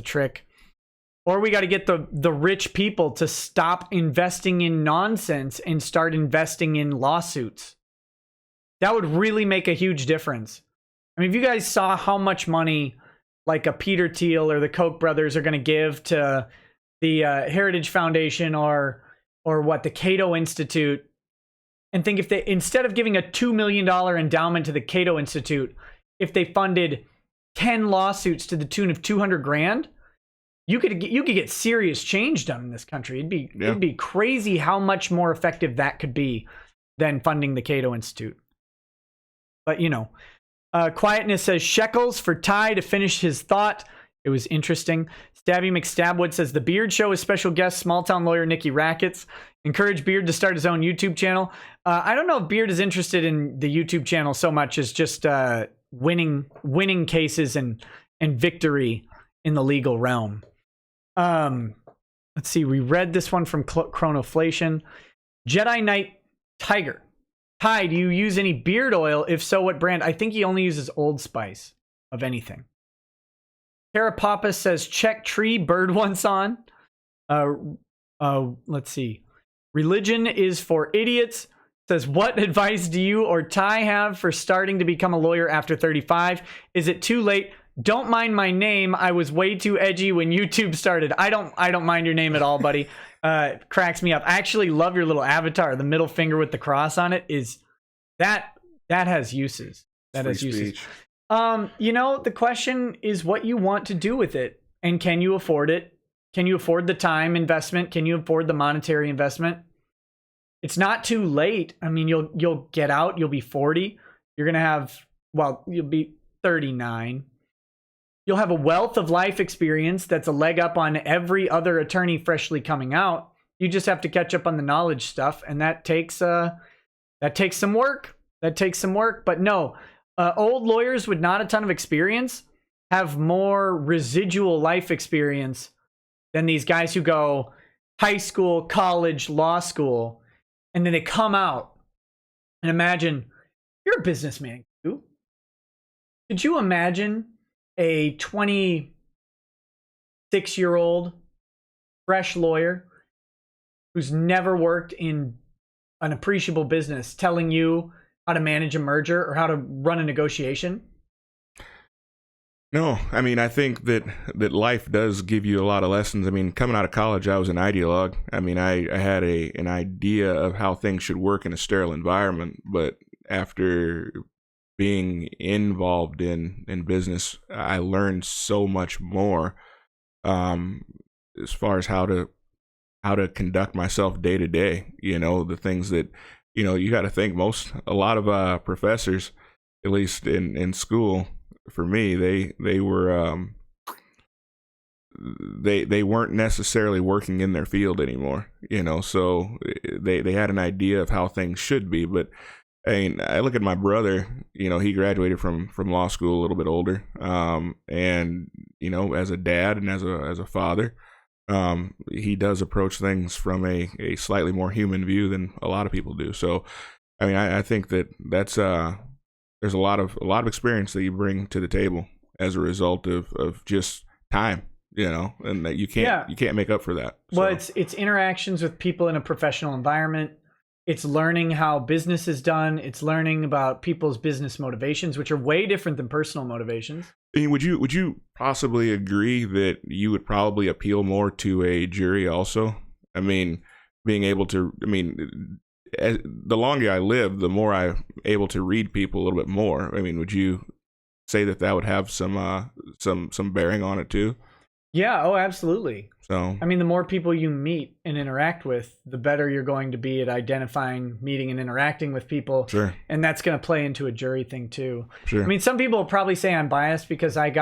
trick. Or we got to get the rich people to stop investing in nonsense and start investing in lawsuits. That would really make a huge difference. I mean, if you guys saw how much money like a Peter Thiel or the Koch brothers are going to give to the Heritage Foundation or what, the Cato Institute, and think if they, instead of giving a $2 million endowment to the Cato Institute, if they funded 10 lawsuits to the tune of $200,000, you could get serious change done in this country. It'd be crazy how much more effective that could be than funding the Cato Institute. But you know, Quietness says shekels for Ty to finish his thought. It was interesting. Stabby McStabwood says the Beard Show is special guest small town lawyer Nikki Rackets. Encourage Beard to start his own YouTube channel. I don't know if Beard is interested in the YouTube channel so much as just winning cases and victory in the legal realm. Let's see. We read this one from Chronoflation. Jedi Knight Tiger. Ty, do you use any beard oil? If so, what brand? I think he only uses Old Spice of anything. Terrapapa says check tree bird once on. Let's see. Religion is for idiots. Says, what advice do you or Ty have for starting to become a lawyer after 35? Is it too late? Don't mind my name. I was way too edgy when YouTube started. I don't mind your name at all, buddy. Cracks me up. I actually love your little avatar. The middle finger with the cross on it is that has uses. That has uses. You know, the question is what you want to do with it, and can you afford it? Can you afford the time investment? Can you afford the monetary investment? It's not too late. I mean, you'll get out. You'll be 40. You're gonna have, well, you'll be 39. You'll have a wealth of life experience that's a leg up on every other attorney freshly coming out. You just have to catch up on the knowledge stuff, and that takes some work. But no, old lawyers with not a ton of experience have more residual life experience than these guys who go high school, college, law school, and then they come out. And imagine you're a businessman. Could you imagine a 26-year-old fresh lawyer who's never worked in an appreciable business telling you how to manage a merger or how to run a negotiation? No, I mean, I think that life does give you a lot of lessons. I mean, coming out of college, I was an ideologue. I mean, I had an idea of how things should work in a sterile environment, but after being involved in business, I learned so much more as far as how to conduct myself day to day. You know, the things that, you know, you got to think a lot of professors, at least in school, for me, they were they weren't necessarily working in their field anymore, you know, so they had an idea of how things should be. But I mean, I look at my brother, you know, he graduated from law school a little bit older, and you know, as a dad and as a father, he does approach things from a slightly more human view than a lot of people do. So I mean, I think that's there's a lot of experience that you bring to the table as a result of just time, you know, and that you can't make up for that. So. Well, it's interactions with people in a professional environment. It's learning how business is done. It's learning about people's business motivations, which are way different than personal motivations. I mean, would you possibly agree that you would probably appeal more to a jury also? I mean, being able to, I mean, the longer I live, the more I'm able to read people a little bit more. I mean, would you say that would have some bearing on it too? Yeah. Oh, absolutely. So, I mean, the more people you meet and interact with, the better you're going to be at identifying, meeting, and interacting with people. Sure. And that's going to play into a jury thing too. Sure. I mean, some people will probably say I'm biased because I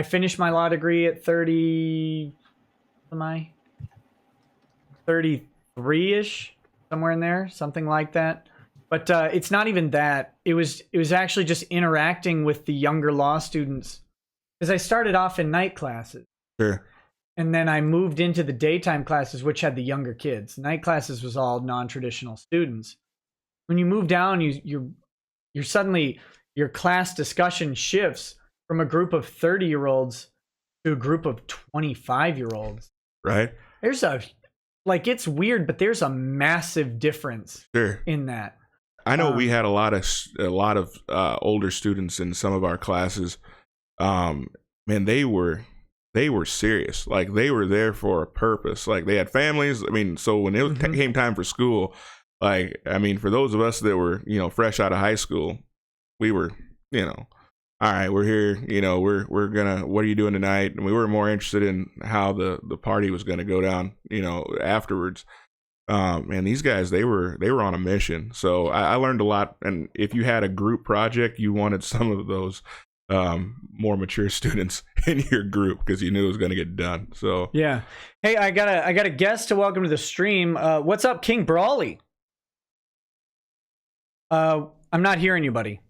finished my law degree at 33-ish, somewhere in there, something like that. But it's not even that. It was actually just interacting with the younger law students, because I started off in night classes. Sure. And then I moved into the daytime classes, which had the younger kids. Night classes was all non-traditional students. When you move down, you're suddenly, your class discussion shifts from a group of 30-year-olds to a group of 25-year-olds. Right. It's weird, but there's a massive difference in that. I know we had a lot of older students in some of our classes. Man, they were serious. Like, they were there for a purpose. Like, they had families. I mean, so when it came time for school, like, I mean, for those of us that were, you know, fresh out of high school, we were, you know, all right, we're here, you know, we're gonna, what are you doing tonight? And we were more interested in how the party was gonna go down, you know, afterwards. And these guys, they were on a mission. So I learned a lot. And if you had a group project, you wanted some of those more mature students in your group, because you knew it was going to get done. So yeah. Hey, I got a guest to welcome to the stream. What's up, King Brawley? I'm not hearing you, buddy.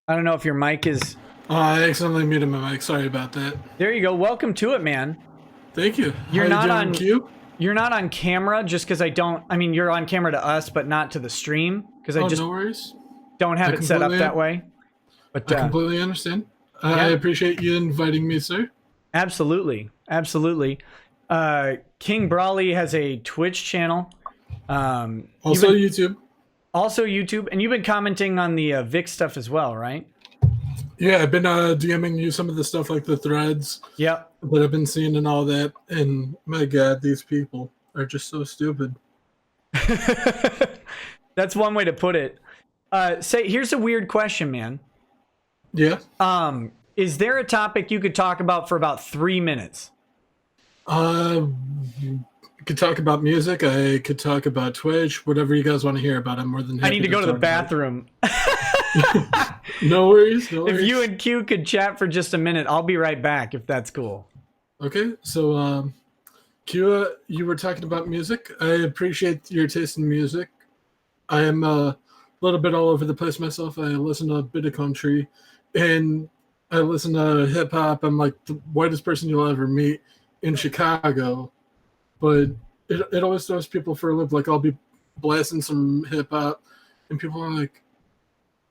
I don't know if your mic is. I accidentally muted my mic. Sorry about that. There you go. Welcome to it, man. Thank you. You're not on cue. You're not on camera just because I mean, you're on camera to us, but not to the stream, because I just no worries. don't have it set up that way. But I completely understand. Yeah. I appreciate you inviting me, sir. Absolutely. King Brawley has a Twitch channel. Also YouTube. Also YouTube. And you've been commenting on the Vic stuff as well, right? Yeah, I've been DMing you some of the stuff, like the threads. Yep. That I've been seeing and all that. And my God, these people are just so stupid. That's one way to put it. Here's a weird question, man. Yeah. Is there a topic you could talk about for about 3 minutes? I could talk about music. I could talk about Twitch. Whatever you guys want to hear about, I'm more than happy. I need to go to the bathroom. No worries. If you and Q could chat for just a minute, I'll be right back if that's cool. Okay. So, Q, you were talking about music. I appreciate your taste in music. I am a little bit all over the place myself. I listen to a bit of country, and I listen to hip hop. I'm like the whitest person you'll ever meet in Chicago, but it always throws people for a loop. Like, I'll be blasting some hip hop, and people are like,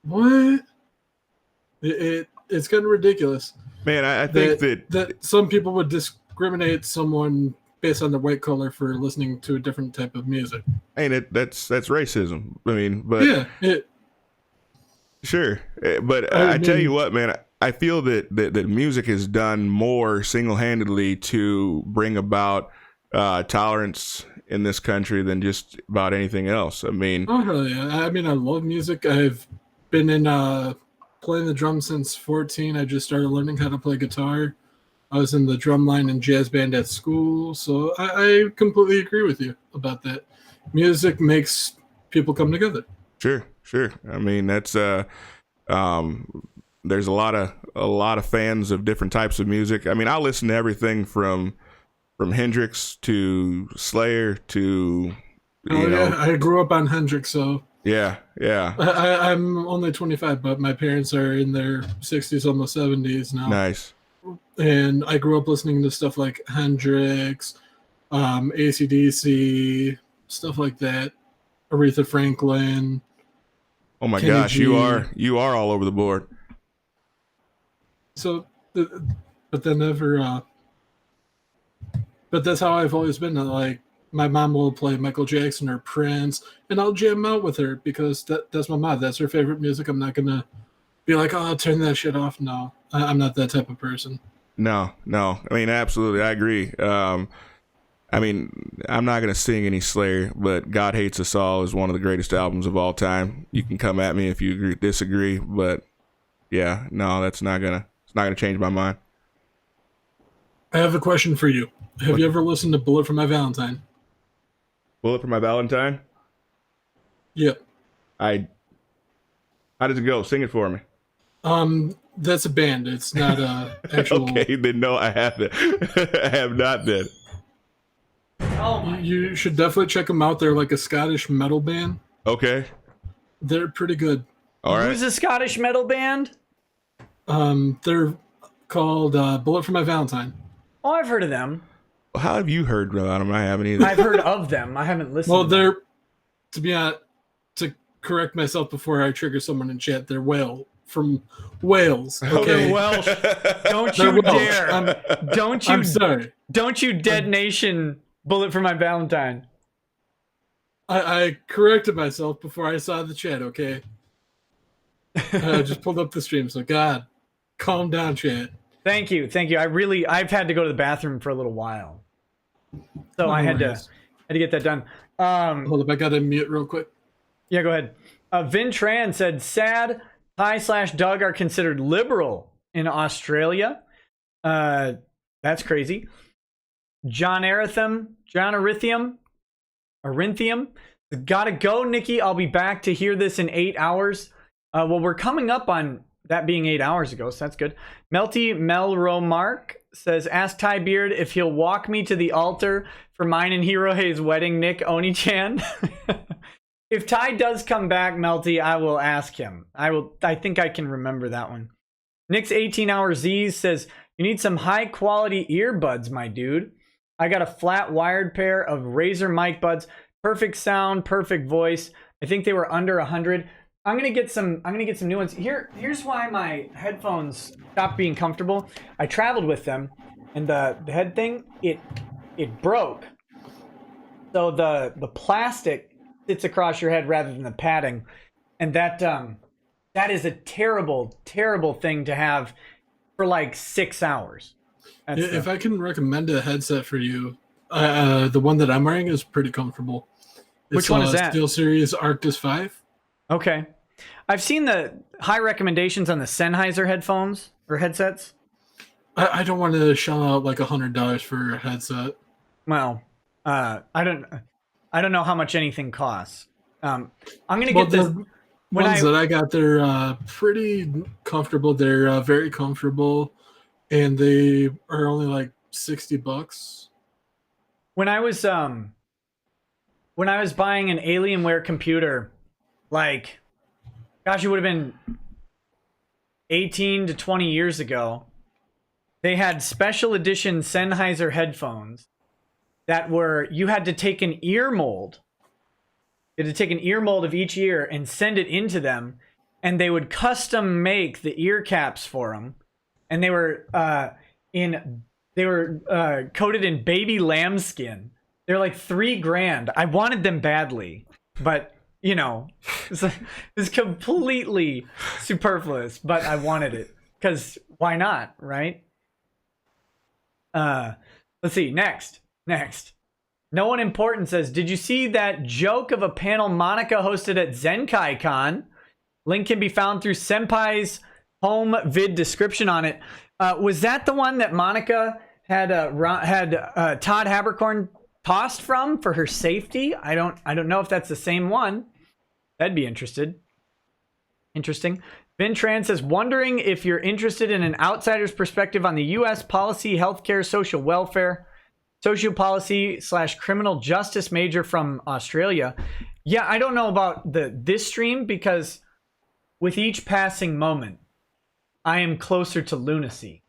"What?" It's kind of ridiculous. Man, I think that some people would discriminate someone based on their white color for listening to a different type of music. And that's racism. I mean, but yeah, sure. But I tell you what, man, I feel that music has done more single-handedly to bring about tolerance in this country than just about anything else. I mean, Oh, hell yeah. I mean, I love music. I've been in playing the drums since 14. I just started learning how to play guitar. I was in the drum line and jazz band at school. So I completely agree with you about that. Music makes people come together. sure. I mean, that's there's a lot of fans of different types of music. I mean, I listen to everything from Hendrix to Slayer to I grew up on Hendrix, so yeah. I'm only 25, but my parents are in their 60s, almost 70s now. Nice. And I grew up listening to stuff like Hendrix, AC/DC, stuff like that. Aretha Franklin. Oh my Kenny gosh, G. you are all over the board. So, but then never. But that's how I've always been. Like, my mom will play Michael Jackson or Prince, and I'll jam out with her because that's my mom. That's her favorite music. I'm not gonna be like, oh, turn that shit off. No, I'm not that type of person. No. I mean, absolutely, I agree. I mean, I'm not gonna sing any Slayer, but "God Hates Us All" is one of the greatest albums of all time. You can come at me if you disagree, but yeah, no, it's not gonna change my mind. I have a question for you. Have you ever listened to "Bullet for My Valentine"? Bullet for My Valentine? Yep. How does it go? Sing it for me. That's a band. It's not a actual. Okay, then no, I haven't. I have not then. Oh my. You should definitely check them out. They're like a Scottish metal band. Okay. They're pretty good. All right. Who's a Scottish metal band? They're called Bullet for My Valentine. Oh, I've heard of them. How have you heard about them? I haven't either. I've heard of them. I haven't listened. Well, to them. they're, to be honest, to correct myself before I trigger someone in chat, they're from Wales. Oh, Okay. They're Welsh. Don't They're you Welsh. dare. Don't you I'm sorry. Don't you Dead Nation Bullet for My Valentine. I corrected myself before I saw the chat, okay? I just pulled up the stream, so God, calm down, chat. Thank you. I've had to go to the bathroom for a little while. So I had to get that done. Hold up, I gotta mute real quick. Yeah, go ahead. Vin Tran said, sad Ty/Doug are considered liberal in Australia. That's crazy. John Arithium. Gotta go, Nikki. I'll be back to hear this in 8 hours. Well, we're coming up on that being 8 hours ago, so that's good. Melty Melromark says, ask Ty Beard if he'll walk me to the altar for mine and Hirohe's wedding, Nick Oni-chan. If Ty does come back, Melty, I will ask him. I think I can remember that one. Nick's 18-hour Z's says, you need some high-quality earbuds, my dude. I got a flat wired pair of Razer mic buds. Perfect sound, perfect voice. I think they were under 100. I'm gonna get some new ones. Here's why my headphones stopped being comfortable. I traveled with them, and the head thing it broke. So the plastic sits across your head rather than the padding, and that is a terrible thing to have for like 6 hours. If I can recommend a headset for you, the one that I'm wearing is pretty comfortable. Which one is that? SteelSeries Arctis 5. Okay. I've seen the high recommendations on the Sennheiser headphones or headsets. I don't want to shell out like $100 for a headset. Well, I don't know how much anything costs. I'm gonna get this. The ones that I got, they're pretty comfortable. They're very comfortable, and they are only like $60. When I was buying an Alienware computer, like, gosh, it would have been 18 to 20 years ago, they had special edition Sennheiser headphones that were, you had to take an ear mold. You had to take an ear mold of each ear and send it into them, and they would custom make the ear caps for them, and they were coated in baby lambskin. They're like $3,000. I wanted them badly, but you know, it's completely superfluous, but I wanted it. because why not, right? Let's see. Next. No one important says, did you see that joke of a panel Monica hosted at ZenkaiCon? Link can be found through Senpai's home vid description on it. Was that the one that Monica had Todd Habercorn tossed from for her safety? I don't know if that's the same one. That'd be interesting. Ben Tran says, wondering if you're interested in an outsider's perspective on the U.S. policy, healthcare, social welfare, social policy / criminal justice major from Australia. Yeah, I don't know about this stream because with each passing moment, I am closer to lunacy.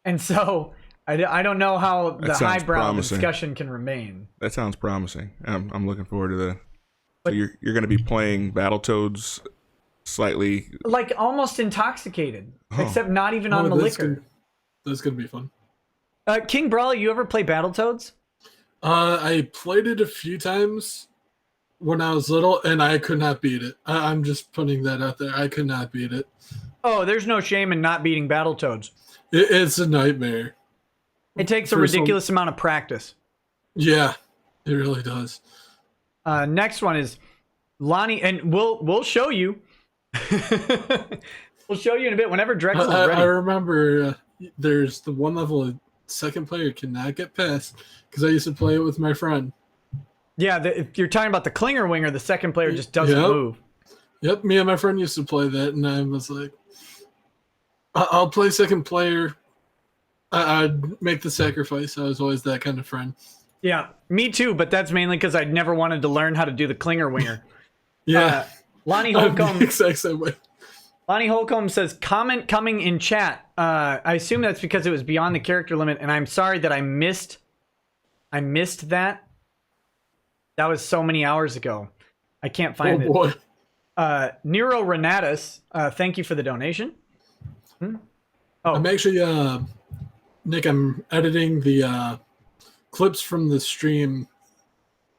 And so I don't know how the highbrow discussion can remain. That sounds promising. I'm looking forward to that. So you're going to be playing Battletoads slightly... like almost intoxicated, except not even on the liquor. That's going to be fun. King Brawler, you ever play Battletoads? I played it a few times when I was little, and I could not beat it. I'm just putting that out there. I could not beat it. Oh, there's no shame in not beating Battletoads. It's a nightmare. It takes a ridiculous amount of practice. Yeah, it really does. Next one is Lonnie, and we'll show you. We'll show you in a bit whenever Drexel's ready. I remember there's the one level second player cannot get past because I used to play it with my friend. Yeah, if you're talking about the Klinger Winger, the second player just doesn't move. Yep, me and my friend used to play that, and I was like, I'll play second player. I'd make the sacrifice. I was always that kind of friend. Yeah, me too, but that's mainly because I'd never wanted to learn how to do the Klinger Winger. Yeah. Lonnie Holcomb. Exact same way. Lonnie Holcomb says, comment coming in chat. I assume that's because it was beyond the character limit, and I'm sorry that I missed that. That was so many hours ago. I can't find it. Oh, boy. Nero Renatus, thank you for the donation. Oh, I'm actually, Nick, I'm editing the clips from the stream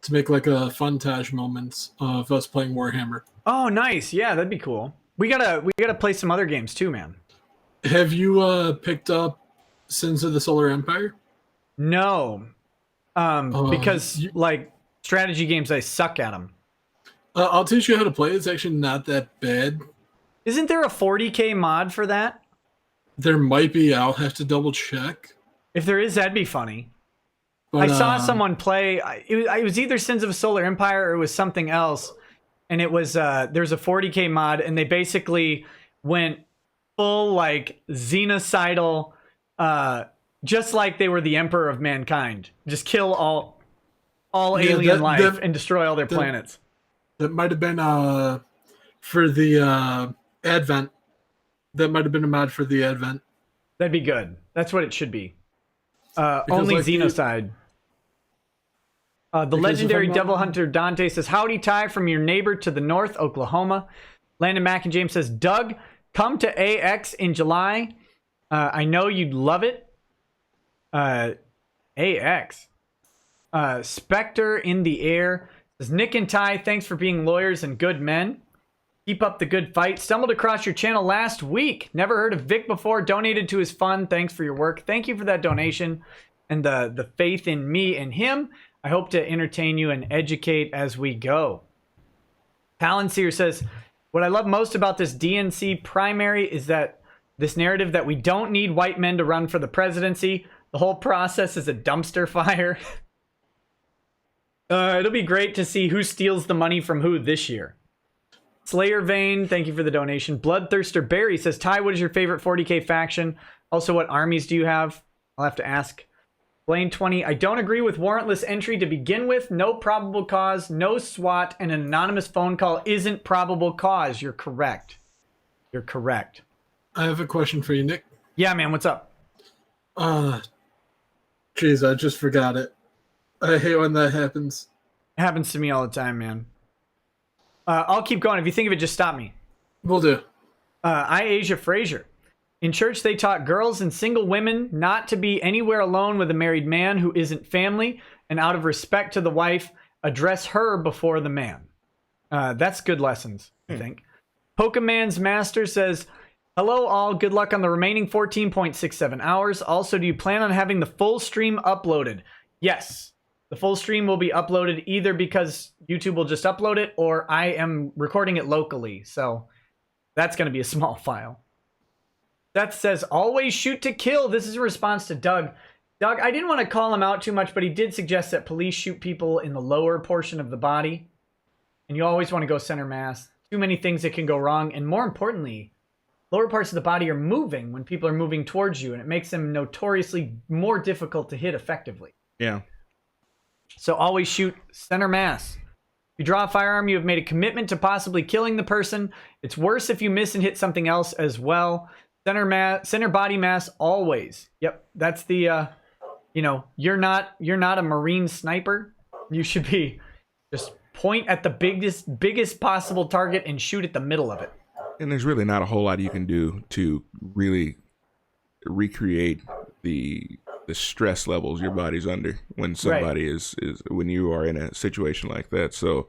to make like a funtage moments of us playing Warhammer. Oh, nice. Yeah, that'd be cool. We gotta play some other games too, man. Have you picked up Sins of the Solar Empire? No, because like strategy games, I suck at them. I'll teach you how to play. It's actually not that bad. Isn't there a 40k mod for that? There might be. I'll have to double check. If there is, that'd be funny. But, I saw someone play. It was either Sins of a Solar Empire or it was something else, and it was there's a 40k mod, and they basically went full like xenocidal, just like they were the Emperor of Mankind. Just kill all alien life and destroy all their planets. That might have been for the Advent. That might have been a mod for the Advent. That'd be good. That's what it should be. Only like Xenocide. The legendary Devil Hunter Dante says, howdy Ty from your neighbor to the north, Oklahoma. Landon Mack and James says, Doug, come to AX in July. I know you'd love it. AX. Spectre in the air says, Nick and Ty, thanks for being lawyers and good men. Keep up the good fight. Stumbled across your channel last week. Never heard of Vic before. Donated to his fund. Thanks for your work. Thank you for that donation and the faith in me and him. I hope to entertain you and educate as we go. Palantir says, what I love most about this DNC primary is that this narrative that we don't need white men to run for the presidency. The whole process is a dumpster fire. It'll be great to see who steals the money from who this year. Slayer Vane, thank you for the donation. Bloodthirster Barry says, Ty, what is your favorite 40k faction? Also, what armies do you have? I'll have to ask. Blaine 20, I don't agree with warrantless entry to begin with. No probable cause, no SWAT, and an anonymous phone call isn't probable cause. You're correct. You're correct. I have a question for you, Nick. Yeah, man, what's up? Jeez, I just forgot it. I hate when that happens. It happens to me all the time, man. I'll keep going. If you think of it, just stop me. Will do. Asia Frazier. In church, they taught girls and single women not to be anywhere alone with a married man who isn't family, and out of respect to the wife, address her before the man. That's good lessons, I think. Pokemon's Master says, Hello all, good luck on the remaining 14.67 hours. Also, do you plan on having the full stream uploaded? Yes. The full stream will be uploaded either because YouTube will just upload it or I am recording it locally. So that's going to be a small file. That says, always shoot to kill. This is a response to Doug. Doug, I didn't want to call him out too much, but he did suggest that police shoot people in the lower portion of the body. And you always want to go center mass. Too many things that can go wrong. And more importantly, lower parts of the body are moving when people are moving towards you. And it makes them notoriously more difficult to hit effectively. Yeah. So always shoot center mass. If you draw a firearm, you have made a commitment to possibly killing the person. It's worse if you miss and hit something else as well. Center body mass always. Yep, that's the you're not a Marine sniper. You should be just point at the biggest possible target and shoot at the middle of it. And there's really not a whole lot you can do to really recreate the stress levels your body's under when somebody is when you are in a situation like that. So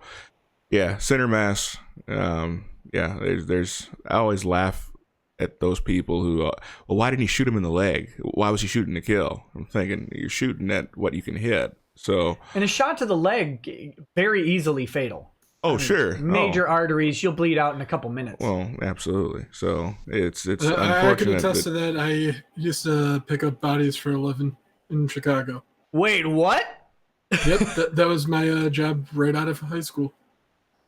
yeah, center mass. There's I always laugh at those people who well, why didn't he shoot him in the leg? Why was he shooting to kill? I'm thinking you're shooting at what you can hit. So and a shot to the leg, very easily fatal. Sure. Major arteries, you'll bleed out in a couple minutes. Well, absolutely. So it's unfortunate. I can attest to that. I used to pick up bodies for a living in Chicago. Wait, what? Yep, that was my job right out of high school.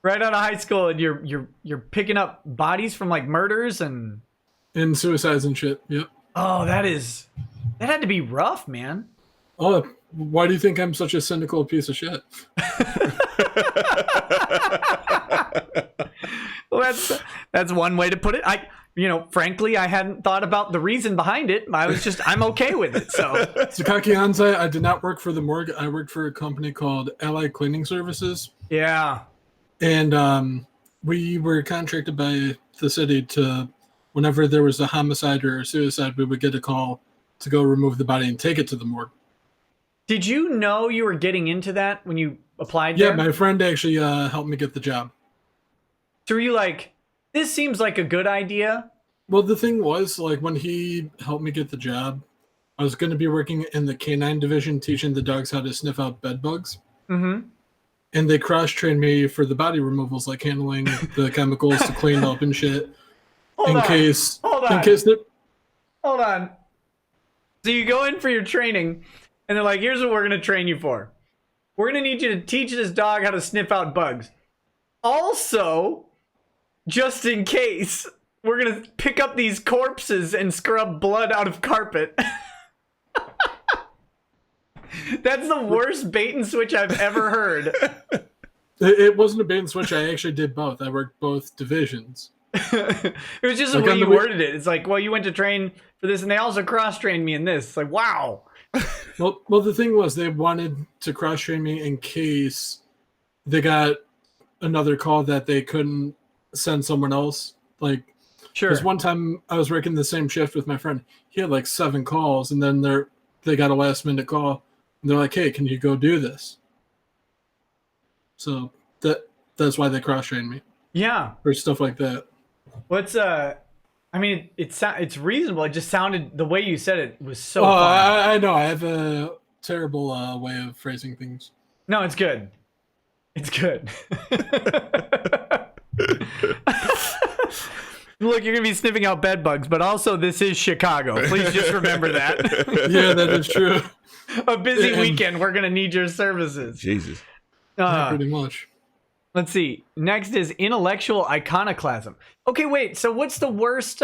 Right out of high school, and you're picking up bodies from like murders and suicides and shit. Yep. Oh, that had to be rough, man. Oh, why do you think I'm such a cynical piece of shit? Well, that's one way to put it. Frankly, I hadn't thought about the reason behind it. I'm okay with it. So, Sakaki Hanzai, I did not work for the morgue. I worked for a company called Allied Cleaning Services. Yeah. And we were contracted by the city to, whenever there was a homicide or a suicide, we would get a call to go remove the body and take it to the morgue. Did you know you were getting into that when you applied Yeah, there? my friend actually helped me get the job. So were you like, this seems like a good idea? Well, the thing was, like, when he helped me get the job, I was going to be working in the canine division teaching the dogs how to sniff out bed bugs. Mm-hmm. And they cross-trained me for the body removals, like handling the chemicals to clean up and shit. Hold on. So you go in for your training, and they're like, here's what we're going to train you for. We're going to need you to teach this dog how to sniff out bugs. Also, just in case, we're going to pick up these corpses and scrub blood out of carpet. That's the worst bait and switch I've ever heard. It wasn't a bait and switch. I actually did both. I worked both divisions. It was just the Like way you worded it. It's like, well, you went to train for this, and they also cross-trained me in this. It's like, wow. Well, the thing was, they wanted to cross-train me in case they got another call that they couldn't send someone else. Like, Sure. because one time I was working the same shift with my friend. He had like 7 calls, and then they got a last-minute call. And they're like, hey, can you go do this? So that's why they cross-trained me. Yeah. Or stuff like that. What's I mean, it's reasonable. It just sounded, the way you said it was so Oh, fun. I know. I have a terrible way of phrasing things. No, it's good. It's good. Look, you're going to be sniffing out bed bugs, but also this is Chicago. Please just remember that. Yeah, that is true. A busy weekend. We're going to need your services. Jesus. Pretty much. Let's see. Next is intellectual iconoclasm. Okay, wait. So what's the worst,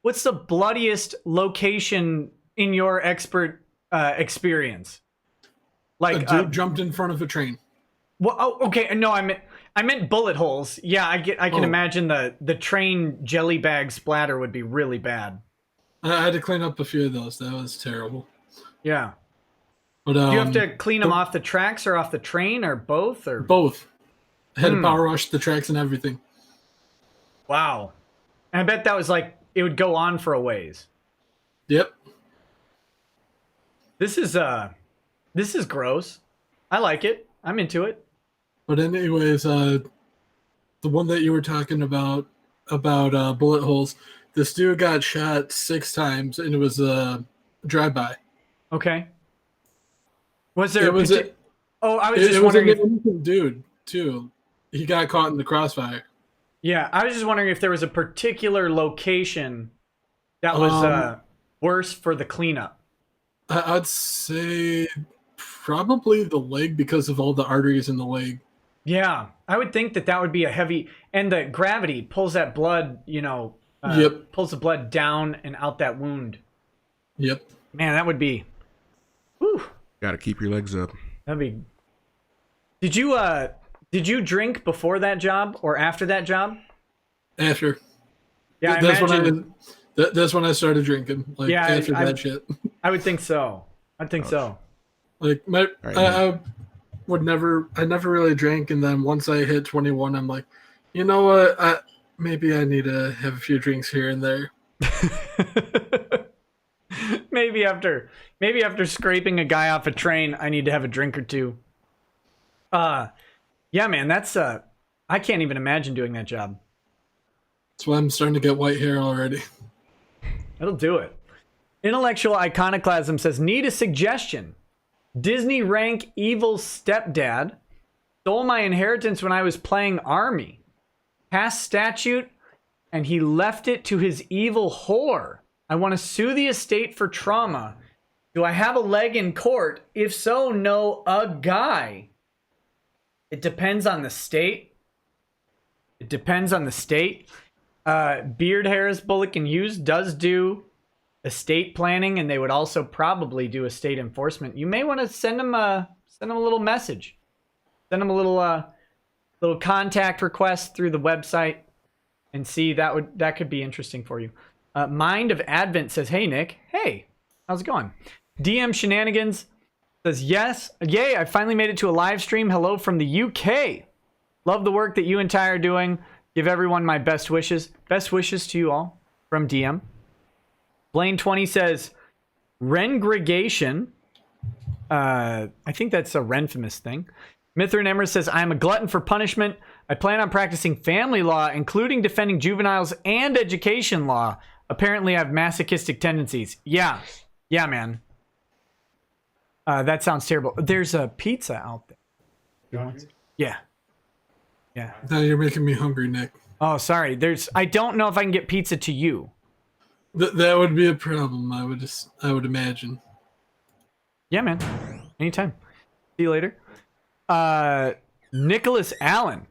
what's the bloodiest location in your expert experience? Like A dude jumped in front of a train. Well, oh, okay. No, I meant bullet holes. Yeah, I can imagine the train jelly bag splatter would be really bad. I had to clean up a few of those. That was terrible. Yeah. But Do you have to clean them off the tracks or off the train or both? Or both. I had to power wash the tracks and everything. Wow. And I bet that was like, it would go on for a ways. Yep. This is gross. I like it. I'm into it. But anyways, the one that you were talking about, about bullet holes. This dude got shot 6 times, and it was a drive-by. Okay. Was there? It was I was just it was wondering. an innocent dude too. He got caught in the crossfire. Yeah, I was just wondering if there was a particular location that was worse for the cleanup. I'd say probably the leg because of all the arteries in the leg. Yeah, I would think that would be a heavy, and the gravity pulls that blood, Yep. pulls the blood down and out that wound. Yep. Man, that would be. Whew, Got to keep your legs up. that'd be. Did you drink before that job or after that job? After. Yeah, I that's imagine, that's when I started drinking. Like Yeah, after I- that shit. I would think so. I think so. Like I never really drank, and then once I hit 21, I'm like, you know what? Maybe I need to have a few drinks here and there. maybe after scraping a guy off a train, I need to have a drink or two. Yeah, man, that's I can't even imagine doing that job. That's why I'm starting to get white hair already. It'll do it. Intellectual Iconoclasm says, need a suggestion. Disney rank evil stepdad stole my inheritance when I was playing Army. Passed statute, and he left it to his evil whore. I want to sue the estate for trauma. Do I have a leg in court? If so, know a guy. It depends on the state. It depends on the state. Beard Harris, Bullock and Hughes does do estate planning, and they would also probably do estate enforcement. You may want to send them a little message. Send them a little contact request through the website, and see that could be interesting for you. Mind of Advent says, "Hey Nick, hey, how's it going?" DM Shenanigans says, "Yes, yay! I finally made it to a live stream. Hello from the UK. Love the work that you and Ty are doing. Give everyone my best wishes. Best wishes to you all from DM." Blaine 20 says, "Rengregation." I think that's a Renfamous thing. Mithrin Emmer says, "I am a glutton for punishment. I plan on practicing family law, including defending juveniles and education law. Apparently, I have masochistic tendencies." Yeah, man. That sounds terrible. There's a pizza out there. Yeah. Now you're making me hungry, Nick. Oh, sorry. I don't know if I can get pizza to you. That would be a problem. I would imagine. Yeah, man. Anytime. See you later. Nicholas Allen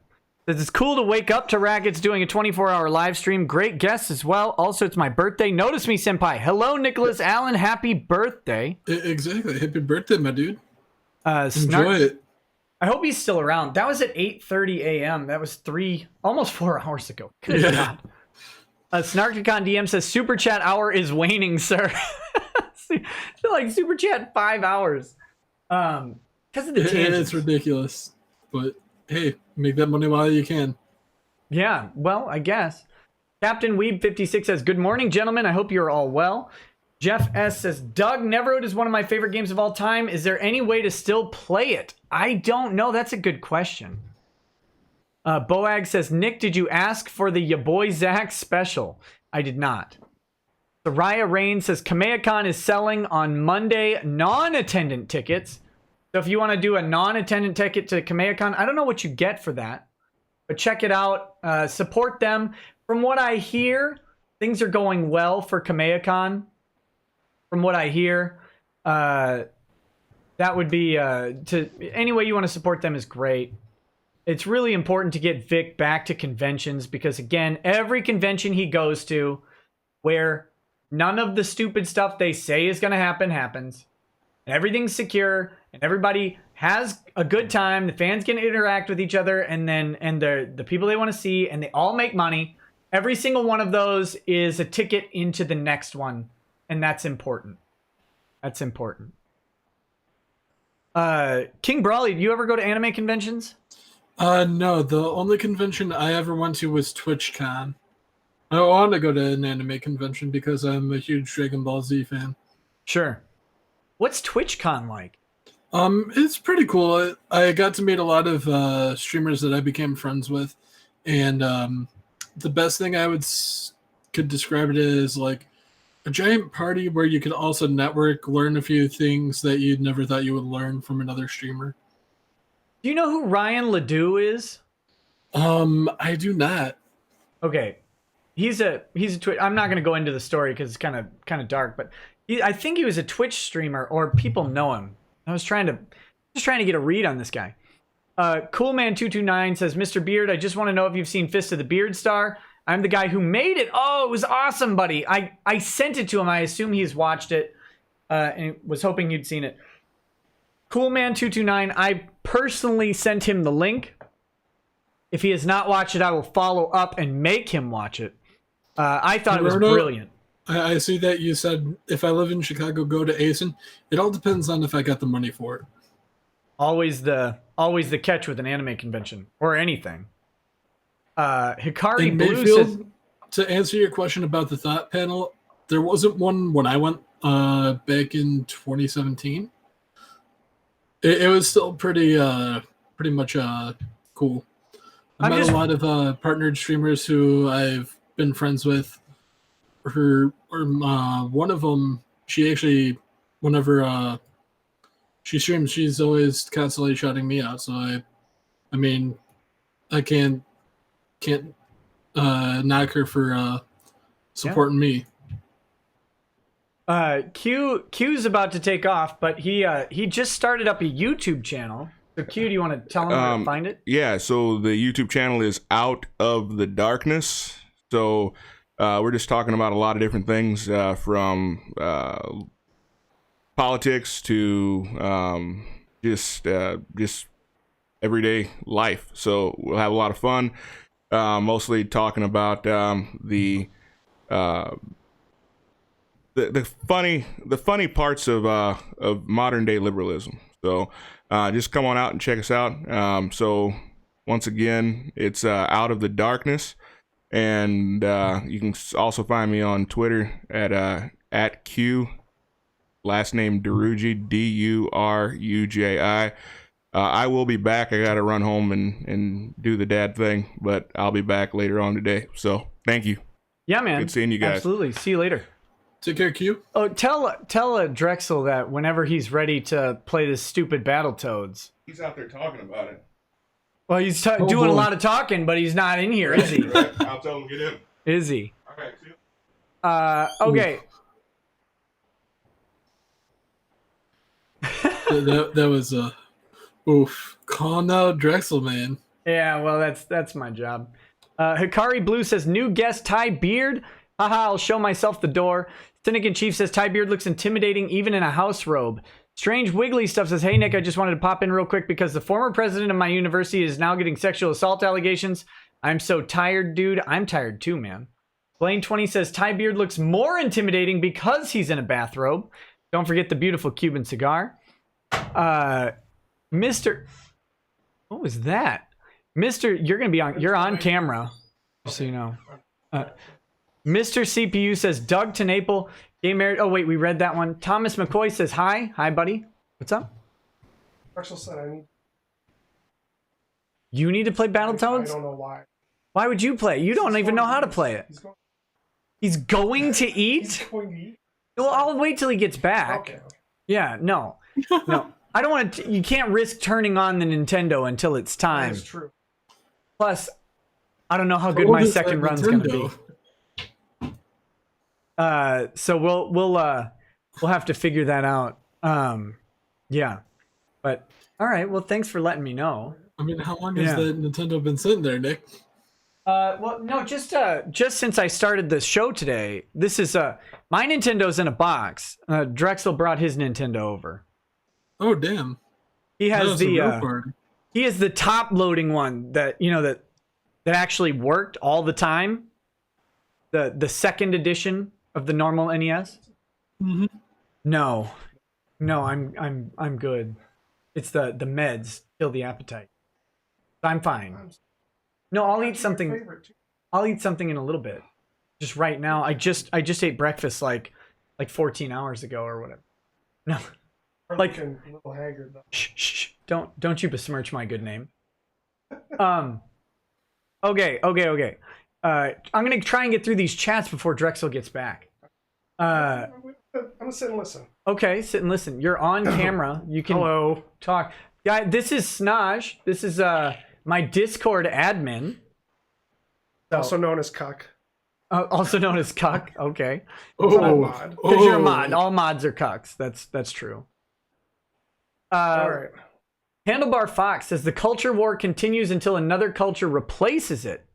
says, "It's cool to wake up to Rackets doing a 24-hour live stream. Great guests as well. Also, it's my birthday. Notice me, senpai." Hello, Nicholas Allen. Happy birthday. Exactly. Happy birthday, my dude. Snark- Enjoy it. I hope he's still around. That was at 8:30 a.m. That was almost 4 hours ago. Good God. Snarkicon DM says, "Super chat hour is waning, sir." So like super chat 5 hours. Because of the tangents. It's ridiculous. But hey, make that money while you can. Yeah, well, I guess. Captain Weeb 56 says, "Good morning, gentlemen. I hope you're all well." Jeff S says, "Doug Neverroad is one of my favorite games of all time. Is there any way to still play it?" I don't know. That's a good question. Boag says, "Nick, did you ask for the Ya Boy Zach special?" I did not. Soraya Rain says, "Kamehacon is selling on Monday non-attendant tickets. So if you want to do a non-attendant ticket to Kamehacon, I don't know what you get for that, but check it out. Support them. From what I hear, things are going well for Kamehacon. From what I hear, that would be any way you want to support them is great. It's really important to get Vic back to conventions because, again, every convention he goes to where none of the stupid stuff they say is going to happen happens, and everything's secure, and everybody has a good time, the fans can interact with each other, and the people they want to see, and they all make money. Every single one of those is a ticket into the next one, and that's important. That's important. King Brawley, do you ever go to anime conventions? No, the only convention I ever went to was TwitchCon. I want to go to an anime convention because I'm a huge Dragon Ball Z fan. Sure. What's TwitchCon like? It's pretty cool. I got to meet a lot of streamers that I became friends with, and the best thing I could describe it as like a giant party where you could also network, learn a few things that you'd never thought you would learn from another streamer. Do you know who Ryan Ledoux is? I do not. Okay, he's a Twitch. I'm not going to go into the story because it's kind of dark, but I think he was a Twitch streamer, or people know him. I was trying to get a read on this guy. Coolman229 says, Mr. Beard, I just want to know if you've seen Fist of the Beard Star. I'm the guy who made it. Oh, it was awesome, buddy. I sent it to him. I assume he's watched it and was hoping you'd seen it. Coolman229, I personally sent him the link. If he has not watched it, I will follow up and make him watch it. I thought it was brilliant. I see that you said, if I live in Chicago, go to ASIN. It all depends on if I got the money for it. Always the catch with an anime convention or anything. Hikari In Blue Mayfield, says, to answer your question about the thought panel, there wasn't one when I went back in 2017. It was still pretty much cool. I met a lot of partnered streamers who I've been friends with. One of them, she actually, whenever she streams, she's always constantly shouting me out. So I mean, I can't knock her for supporting me. Q's about to take off, but he just started up a YouTube channel. So Q, do you want to tell him where to find it? Yeah, so the YouTube channel is Out of the Darkness. So we're just talking about a lot of different things, from politics to just everyday life. So we'll have a lot of fun. Mostly talking about the funny parts of modern day liberalism. So just come on out and check us out. So once again, it's Out of the Darkness, and you can also find me on Twitter at Q, last name Duruji, Duruji. I will be back. I gotta run home and do the dad thing, but I'll be back later on today. So thank you. Yeah, man. Good seeing you guys. Absolutely. See you later. Take care, Q. Oh, tell Drexel that whenever he's ready to play this stupid Battletoads. He's out there talking about it. Well, he's doing a lot of talking, but he's not in here, is he? Right. I'll tell him to get in. Is he? All right, see you. Okay. that was oof. Calm out, Drexel, man. Yeah, well, that's my job. Hikari Blue says, new guest Ty Beard. Haha, I'll show myself the door. Cynic in Chief says, Ty Beard looks intimidating even in a house robe. Strange Wiggly Stuff says, hey Nick, I just wanted to pop in real quick because the former president of my university is now getting sexual assault allegations. I'm so tired, dude. I'm tired too, man. Blaine 20 says, Ty Beard looks more intimidating because he's in a bathrobe. Don't forget the beautiful Cuban cigar. Mr. What was that? Mr. You're on camera, so you know. Mr. CPU says, Doug Tenaple, gay married. Oh, wait, we read that one. Thomas McCoy says, hi. Hi, buddy. What's up? Drexel said I need. You need to play Battletoads? I don't know why. Why would you play? You don't even know how to play it. He's going to eat? He's going to eat? Well, I'll wait till he gets back. Okay. Yeah, no. No. I don't want to. You can't risk turning on the Nintendo until it's time. That's true. Plus, I don't know how good my second run's going to be. So we'll have to figure that out. Yeah, but all right. Well, thanks for letting me know. I mean, how long has the Nintendo been sitting there, Nick? Well, no, just since I started the show today. This is my Nintendo's in a box. Drexel brought his Nintendo over. Oh damn! He has he has the top loading one that that actually worked all the time. The second edition of the normal NES. Mm-hmm. No, I'm good. It's the meds kill the appetite. I'm fine. No, I'll eat something. I'll eat something in a little bit. Just right now, I just ate breakfast like 14 hours ago or whatever. No, like a little haggard though. Shh. Don't you besmirch my good name. Okay. I'm gonna try and get through these chats before Drexel gets back. I'm gonna sit and listen. Okay, sit and listen. You're on camera. You can talk. Guy, this is Snaj. This is my Discord admin. So, Also known as Cuck. also known as Cuck. Okay. Oh, mod. Because you're a mod. All mods are cucks. That's true. All right. Handlebar Fox says the culture war continues until another culture replaces it.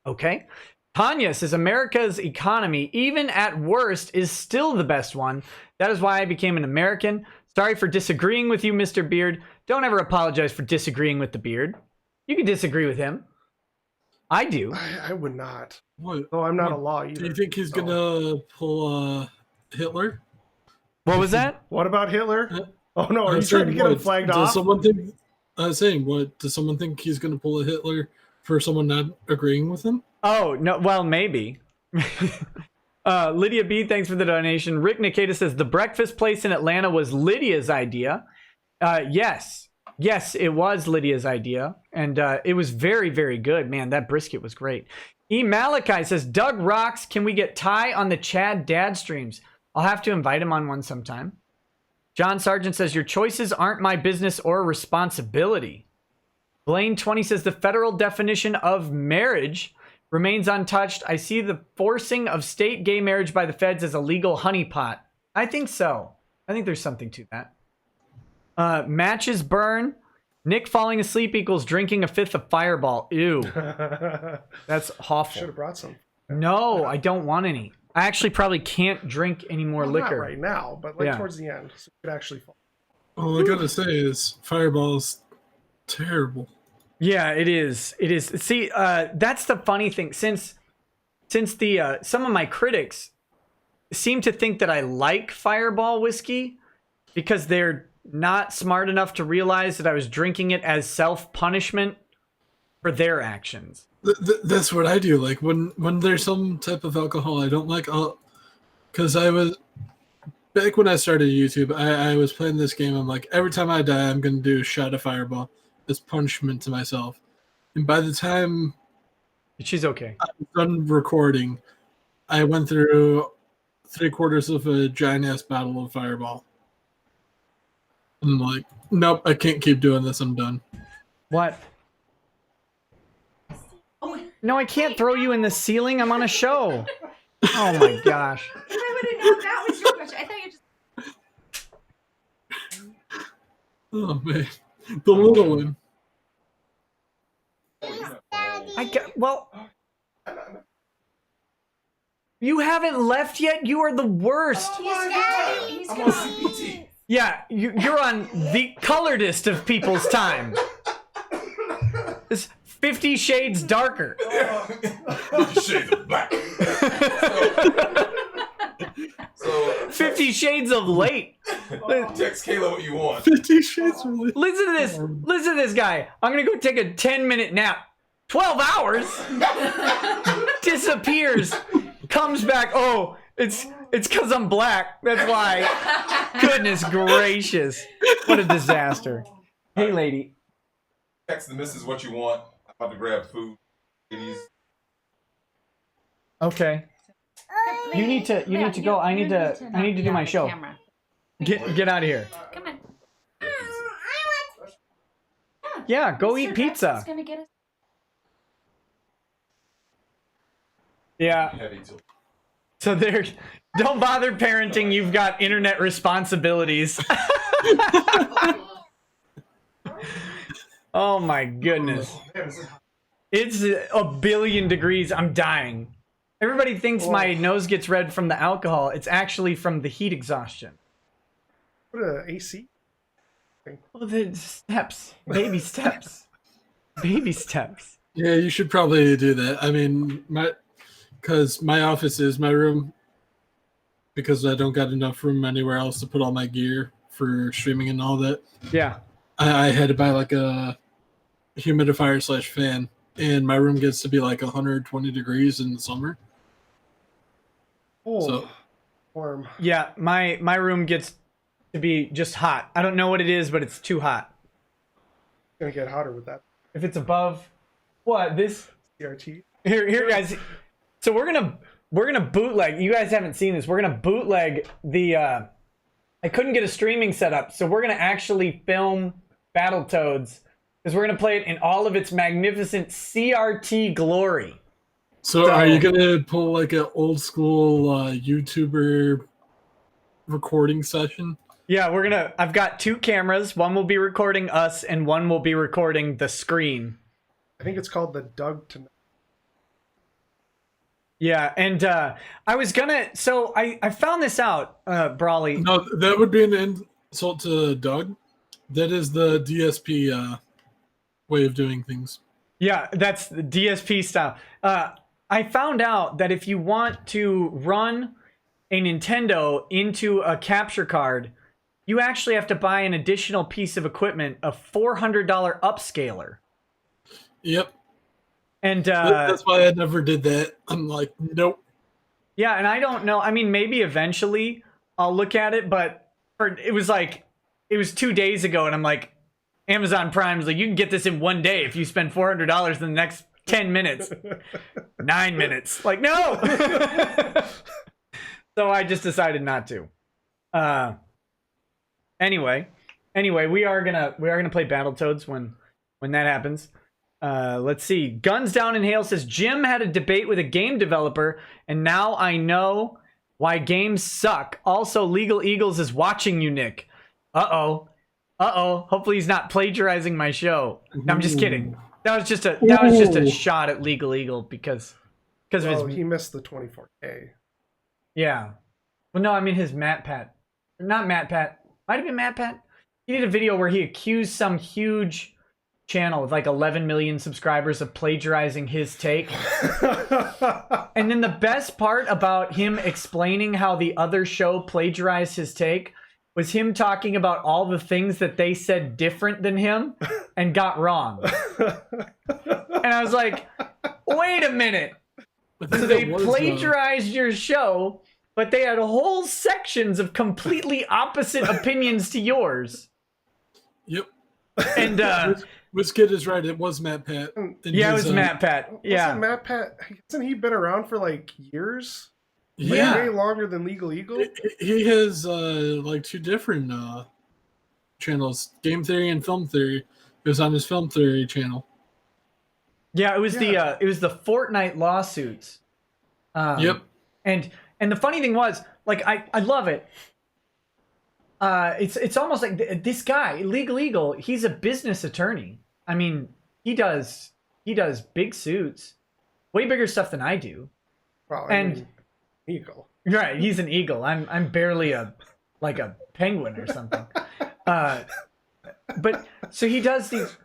Okay. Tanya says America's economy, even at worst, is still the best one. That is why I became an American. Sorry for disagreeing with you, Mr. Beard. Don't ever apologize for disagreeing with the Beard. You can disagree with him. I do. I would not. What? Though I'm not a law either. Do you think he's gonna pull Hitler? What was that? What about Hitler? Oh no, are I'm you trying to saying, get him what, flagged does off? Someone think? I was saying, what does someone think he's gonna pull a Hitler for someone not agreeing with him? Oh, no. Well, maybe. Lydia B, thanks for the donation. Rick Nikita says the breakfast place in Atlanta was Lydia's idea. Yes. Yes, it was Lydia's idea. And it was very, very good. Man, that brisket was great. E. Malachi says, Doug rocks. Can we get Ty on the Chad Dad streams? I'll have to invite him on one sometime. John Sargent says, your choices aren't my business or responsibility. Blaine 20 says, the federal definition of marriage remains untouched. I see the forcing of state gay marriage by the feds as a legal honeypot. I think so. I think there's something to that. Matches burn. Nick falling asleep equals drinking a fifth of Fireball. Ew. That's awful. Should have brought some. No, I don't want any. I actually probably can't drink any more Well, liquor. Not right now, but like Yeah. towards the end, so it could actually fall. All I gotta say is Fireball's terrible. Yeah, it is. It is. See, that's the funny thing. Since the some of my critics seem to think that I like Fireball whiskey because they're not smart enough to realize that I was drinking it as self-punishment for their actions. That's what I do. Like when there's some type of alcohol I don't like, because I was back when I started YouTube, I was playing this game. I'm like, every time I die, I'm gonna do a shot of Fireball as punishment to myself. And by the time She's okay. I was done recording, I went through 3/4 of a giant ass bottle of Fireball. I'm like, nope, I can't keep doing this. I'm done. What? Oh, No, I can't throw you in the ceiling. I'm on a show. Oh my gosh. I would have known that was your question. I thought you just. Oh man, the little one. Well, you haven't left yet. You are the worst. He's I'm on CPT. Yeah, you're on the coloredest of people's time. It's 50 Shades Darker. 50 Shades of Black. So 50 Shades of Late. text Kayla what you want. 50 Shades of Late. Listen to this. Listen to this guy. I'm going to go take a 10-minute nap. 12 hours? Disappears. Comes back. Oh, it's because I'm black. That's why. Goodness gracious. What a disaster. Hey, lady. Text the missus what you want. I'm about to grab food. Ladies. Okay. You need to go. I need to do my show. Camera. Get out of here. Come on. Yeah, go eat Mr. pizza. Drexel's gonna get us. Yeah. Heavy till So there, don't bother parenting. You've got internet responsibilities. Oh my goodness. It's a billion degrees. I'm dying. Everybody thinks my nose gets red from the alcohol. It's actually from the heat exhaustion. Put a AC. Well, the steps. Baby steps. Baby steps. Yeah, you should probably do that. I mean, because my office is my room, because I don't got enough room anywhere else to put all my gear for streaming and all that. Yeah. I had to buy like a humidifier / fan, and my room gets to be like 120 degrees in the summer. Oh, So- warm. Yeah, my room gets to be just hot. I don't know what it is, but it's too hot. Gonna get hotter with that If it's above what? This CRT. Here, guys. So we're gonna bootleg. You guys haven't seen this. We're gonna bootleg the. I couldn't get a streaming setup, so we're gonna actually film Battletoads because we're gonna play it in all of its magnificent CRT glory. So are you gonna pull like an old school YouTuber recording session? Yeah, we're gonna. I've got 2 cameras. One will be recording us, and one will be recording the screen. I think it's called the Doug tonight. Yeah, and I was gonna. So I found this out, Brawley. No, that would be an insult to Doug. That is the DSP way of doing things. Yeah, that's the DSP style. I found out that if you want to run a Nintendo into a capture card, you actually have to buy an additional piece of equipment, a $400 upscaler. Yep. And That's why I never did that. I'm like, nope. yeah, and I don't know. I mean, maybe eventually I'll look at it, but it was 2 days ago, and I'm like, Amazon Prime's like, you can get this in 1 day if you spend $400 in the next 10 minutes. 9 minutes. Like, no! So I just decided not to. Anyway, we are gonna play Battletoads when that happens. Let's see. Guns Down in Hail says Jim had a debate with a game developer, and now I know why games suck. Also, Legal Eagles is watching you, Nick. Uh-oh. Hopefully he's not plagiarizing my show. No, I'm just kidding. That was just a shot at Legal Eagle because of his. He missed the 24K. Yeah. Well, no, I mean his MatPat. Not MatPat. Might have been MatPat. He did a video where he accused some huge channel with like 11 million subscribers of plagiarizing his take. And then the best part about him explaining how the other show plagiarized his take was him talking about all the things that they said different than him and got wrong. And I was like, wait a minute. So they plagiarized your show, but they had whole sections of completely opposite opinions to yours. Yep. And WizKid is right. It was MatPat. yeah, it was MatPat. Yeah. Wasn't MatPat, hasn't he been around for like years? Yeah. Way longer than Legal Eagle? He has like 2 different channels, Game Theory and Film Theory. It was on his Film Theory channel. Yeah, it was the Fortnite lawsuits. Yep. And the funny thing was, like, I love it. It's almost like this guy, Legal Eagle, he's a business attorney. I mean, he does big suits, way bigger stuff than I do. Well, Eagle. Right, he's an eagle. I'm barely a penguin or something. But so he does these,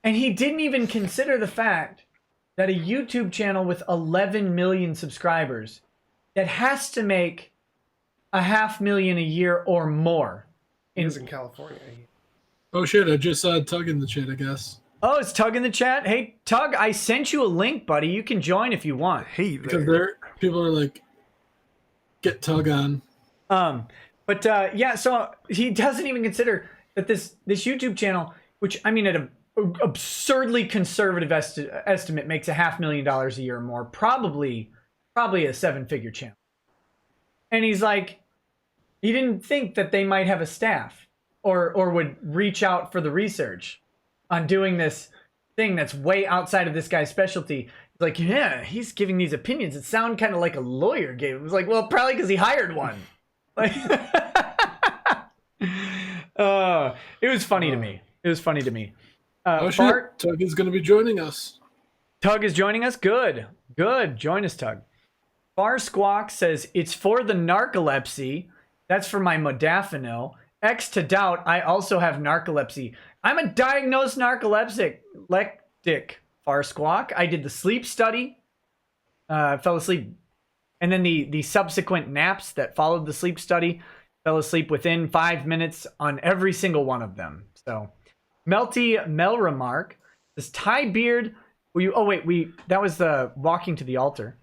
and he didn't even consider the fact that a YouTube channel with 11 million subscribers that has to make $500,000 a year or more. He's in California. Oh shit! I just saw Tug in the chat, I guess. Oh, it's Tug in the chat. Hey, Tug, I sent you a link, buddy. You can join if you want. Hey Because there. people are like, get Tug on. But yeah, so he doesn't even consider that this YouTube channel, which I mean at an absurdly conservative estimate makes $500,000 a year or more, probably a 7-figure channel. And he's like, he didn't think that they might have a staff or would reach out for the research on doing this thing that's way outside of this guy's specialty. He's like, yeah, he's giving these opinions. It sounded kind of like a lawyer gave. It was like, well, probably because he hired one. Like, it was funny to me. It was funny to me. Oh shit! Tug is going to be joining us. Tug is joining us. Good. Join us, Tug. Far Squawk says it's for the narcolepsy. That's for my modafinil. X to doubt. I also have narcolepsy. I'm a diagnosed narcoleptic. Far Squawk. I did the sleep study. Fell asleep. And then the subsequent naps that followed the sleep study. Fell asleep within 5 minutes on every single one of them. So, Melty Mel remark. This Ty Beard. That was the walking to the altar.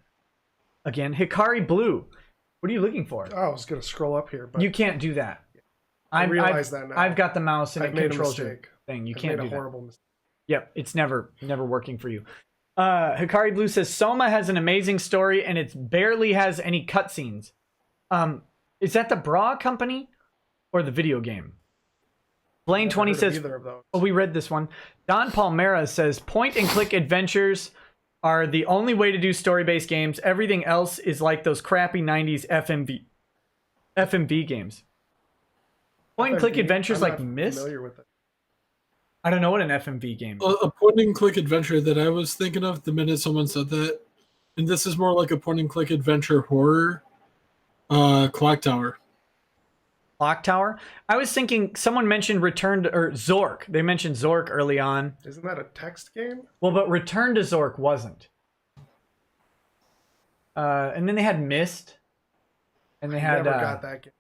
Again, Hikari Blue. What are you looking for? Oh, I was going to scroll up here, but You can't do that. I realize that now. I've got the mouse and I've it made a controls your mistake. thing. You I can't made do a that. horrible mistake. Yep, it's never working for you. Hikari Blue says Soma has an amazing story and it barely has any cutscenes. Is that the bra company or the video game? Blaine 20 says, oh, we read this one. Don Palmera says point and click adventures are the only way to do story-based games. Everything else is like those crappy 90s FMV games. Point and click adventures like Myst? I don't know what an FMV game is. A point and click adventure that I was thinking of the minute someone said that, and this is more like a point and click adventure horror, Clock Tower. Clock Tower? I was thinking someone mentioned Zork. They mentioned Zork early on. Isn't that a text game? Well, but Return to Zork wasn't. And then they had Myst. And they had never got that game.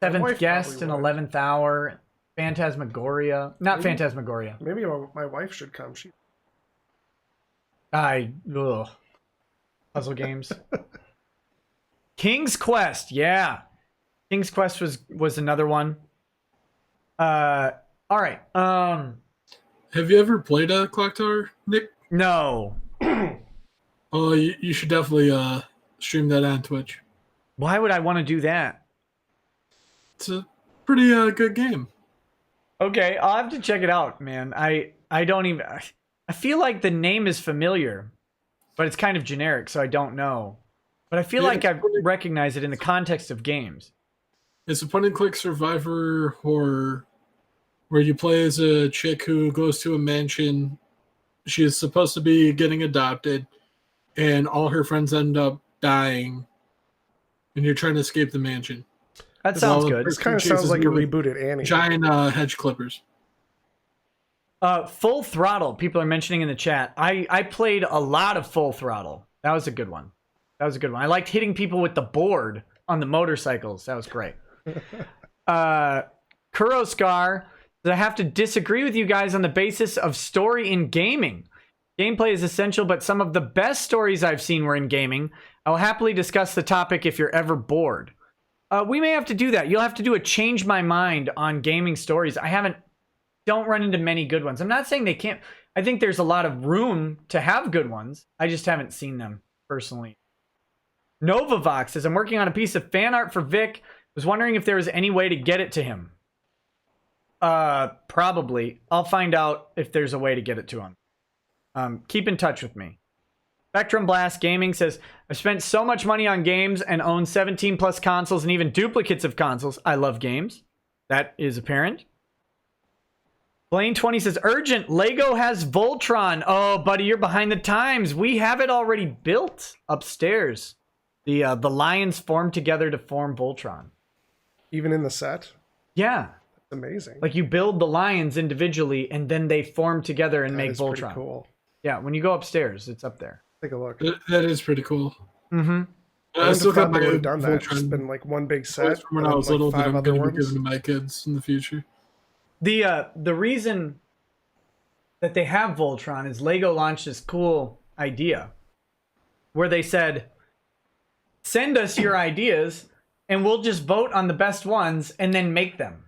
Seventh Guest and 11th Hour. Phantasmagoria. Not Phantasmagoria. Maybe my wife should come. Puzzle games. King's Quest. Yeah. King's Quest was another one. All right. Have you ever played a Clock Tower, Nick? No. Oh, you should definitely stream that on Twitch. Why would I want to do that? It's a pretty good game. Okay, I'll have to check it out, man. I feel like the name is familiar, but it's kind of generic, so I don't know. But I feel like I recognize it in the context of games. It's a point-and-click survivor horror where you play as a chick who goes to a mansion. She is supposed to be getting adopted, and all her friends end up dying, and you're trying to escape the mansion. That sounds good. This kind of sounds like a rebooted Annie. Giant hedge clippers. Full Throttle, people are mentioning in the chat. I played a lot of Full Throttle. That was a good one. I liked hitting people with the board on the motorcycles. That was great. Kuroskar, I have to disagree with you guys on the basis of story in gaming. Gameplay is essential, but some of the best stories I've seen were in gaming. I'll happily discuss the topic if you're ever bored. We may have to do that. You'll have to do a change my mind on gaming stories. Don't run into many good ones. I'm not saying they can't. I think there's a lot of room to have good ones. I just haven't seen them personally. Novavox says, I'm working on a piece of fan art for Vic. Was wondering if there was any way to get it to him. Probably. I'll find out if there's a way to get it to him. Keep in touch with me. Spectrum Blast Gaming says, I've spent so much money on games and own 17 plus consoles and even duplicates of consoles. I love games. That is apparent. Blaine 20 says, urgent, Lego has Voltron. Oh, buddy, you're behind the times. We have it already built upstairs. The lions form together to form Voltron. Even in the set? Yeah. That's amazing. Like you build the lions individually and then they form together and make Voltron. Pretty cool. Yeah, when you go upstairs, it's up there. Take a look. That is pretty cool. Mm-hmm. I still got my done that. It's just been like one big set from when I was little that I'm going to be giving to my kids in the future. The reason that they have Voltron is Lego launched this cool idea where they said, send us your ideas and we'll just vote on the best ones and then make them.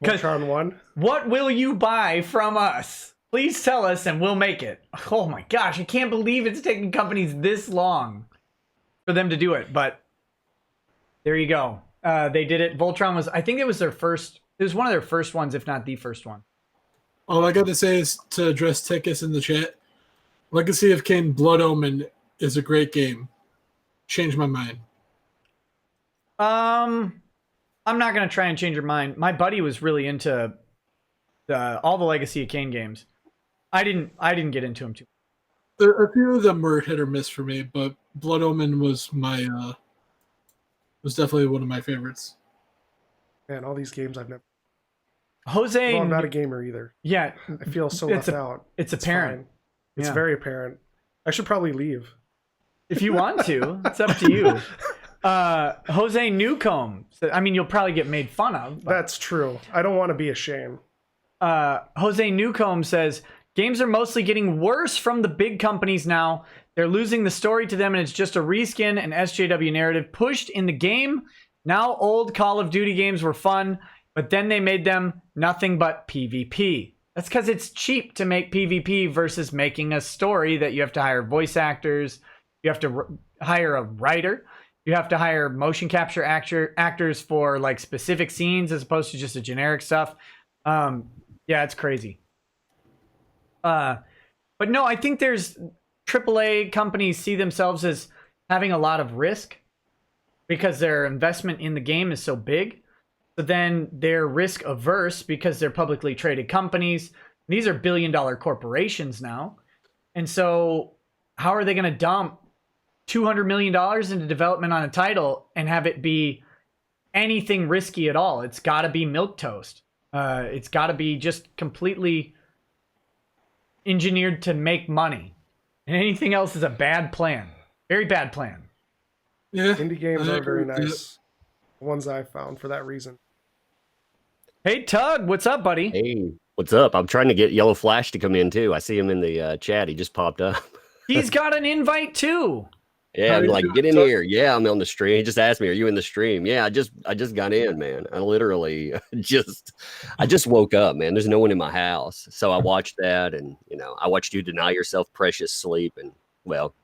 Voltron 1? What will you buy from us? Please tell us and we'll make it. Oh my gosh, I can't believe it's taking companies this long for them to do it. But there you go. They did it. Voltron was, I think it was their first, it was one of their first ones, if not the first one. All I got to say is to address Tekis in the chat. Legacy of Kain Blood Omen is a great game. Changed my mind. I'm not going to try and change your mind. My buddy was really into all the Legacy of Kain games. I didn't get into them too. A few of them were hit or miss for me, but Blood Omen was was definitely one of my favorites. Man, all these games I've never. Jose, Well, I'm not a gamer either. Yeah, I feel so left out. It's apparent. Fine. It's Yeah. very apparent. I should probably leave. If you want to, it's up to you. Jose Newcomb. I mean, you'll probably get made fun of. But, That's true. I don't want to be ashamed. Jose Newcomb says, games are mostly getting worse from the big companies now. They're losing the story to them, and it's just a reskin and SJW narrative pushed in the game. Now, old Call of Duty games were fun, but then they made them nothing but PvP. That's because it's cheap to make PvP versus making a story that you have to hire voice actors, you have to hire a writer, you have to hire motion capture actors for like specific scenes as opposed to just a generic stuff. Yeah, it's crazy. But no, I think there's AAA companies see themselves as having a lot of risk because their investment in the game is so big. So then they're risk averse because they're publicly traded companies. These are billion-dollar corporations now. And so how are they going to dump $200 million into development on a title and have it be anything risky at all? It's got to be milquetoast. It's got to be just completely engineered to make money. And anything else is a bad plan. Very bad plan. Yeah. Indie games are very nice. The ones I've found for that reason. Hey, Tug, what's up, buddy? Hey, what's up? I'm trying to get Yellow Flash to come in too. I see him in the chat. He just popped up. He's got an invite too. Yeah, I'm like, get in here. Yeah, I'm on the stream. He just asked me, "Are you in the stream?" Yeah, I just got in, man. I literally I just woke up, man. There's no one in my house, so I watched that, and I watched you deny yourself precious sleep, and well,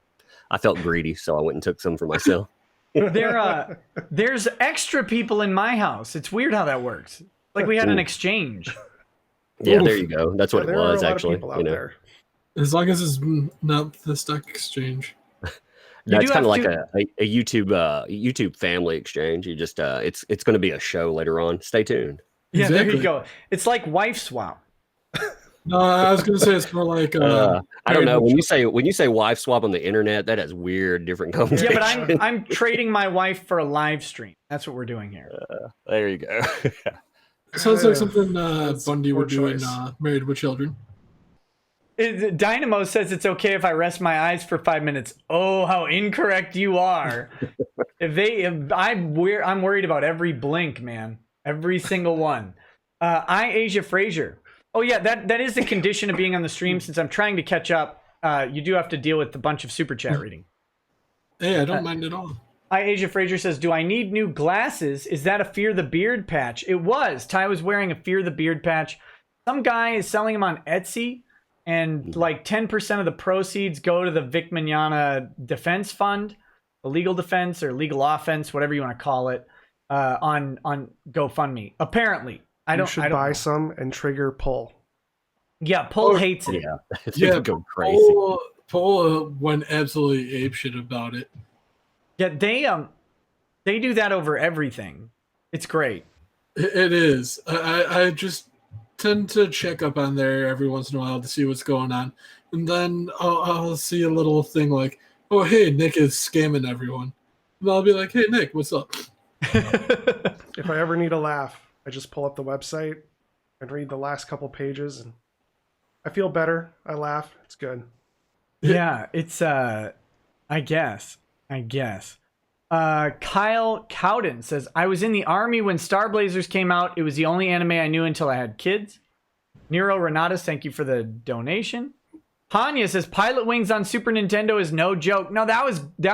I felt greedy, so I went and took some for myself. There's extra people in my house. It's weird how that works. Like we had an exchange. Yeah, there you go. That's what it There are was a lot actually. of people out there. As long as it's not the stock exchange. No, You it's do kind of like have a YouTube family exchange. You just it's going to be a show later on. Stay tuned. Yeah, there you Exactly. go. It's like wife swap. No, I was gonna say it's more like I don't know. married When you say wife swap on the internet, that has weird different Yeah, connotations. but I'm trading my wife for a live stream. That's what we're doing here. There you go. Sounds like something That's Bundy would poor do in choice. Married with Children. Dynamo says it's okay if I rest my eyes for 5 minutes. Oh, how incorrect you are! I'm worried about every blink, man. Every single one. Asia Frazier. Oh yeah, that is the condition of being on the stream. Since I'm trying to catch up, you do have to deal with a bunch of super chat reading. Hey, I don't mind at all. Asia Frazier says, "Do I need new glasses? Is that a Fear the Beard patch?" It was. Ty was wearing a Fear the Beard patch. Some guy is selling them on Etsy, and like 10% of the proceeds go to the Vic Mignogna Defense Fund, the legal defense or legal offense, whatever you want to call it, on GoFundMe. Apparently, You should buy know. some and trigger pull. Yeah, Paul hates it. Yeah, it's Yeah, gonna go crazy. Paul went absolutely apeshit about it. Yeah, they do that over everything. It's great. It is. I just tend to check up on there every once in a while to see what's going on, and then I'll see a little thing like, "Oh, hey, Nick is scamming everyone," and I'll be like, "Hey, Nick, what's up?" If I ever need a laugh, I just pull up the website and read the last couple pages, and I feel better. I laugh. It's good. Yeah, it's I guess. Kyle Cowden says, "I was in the army when Star Blazers came out. It was the only anime I knew until I had kids." Nero Renatus, thank you for the donation. Hanya says, "Pilot Wings on Super Nintendo is no joke." No, that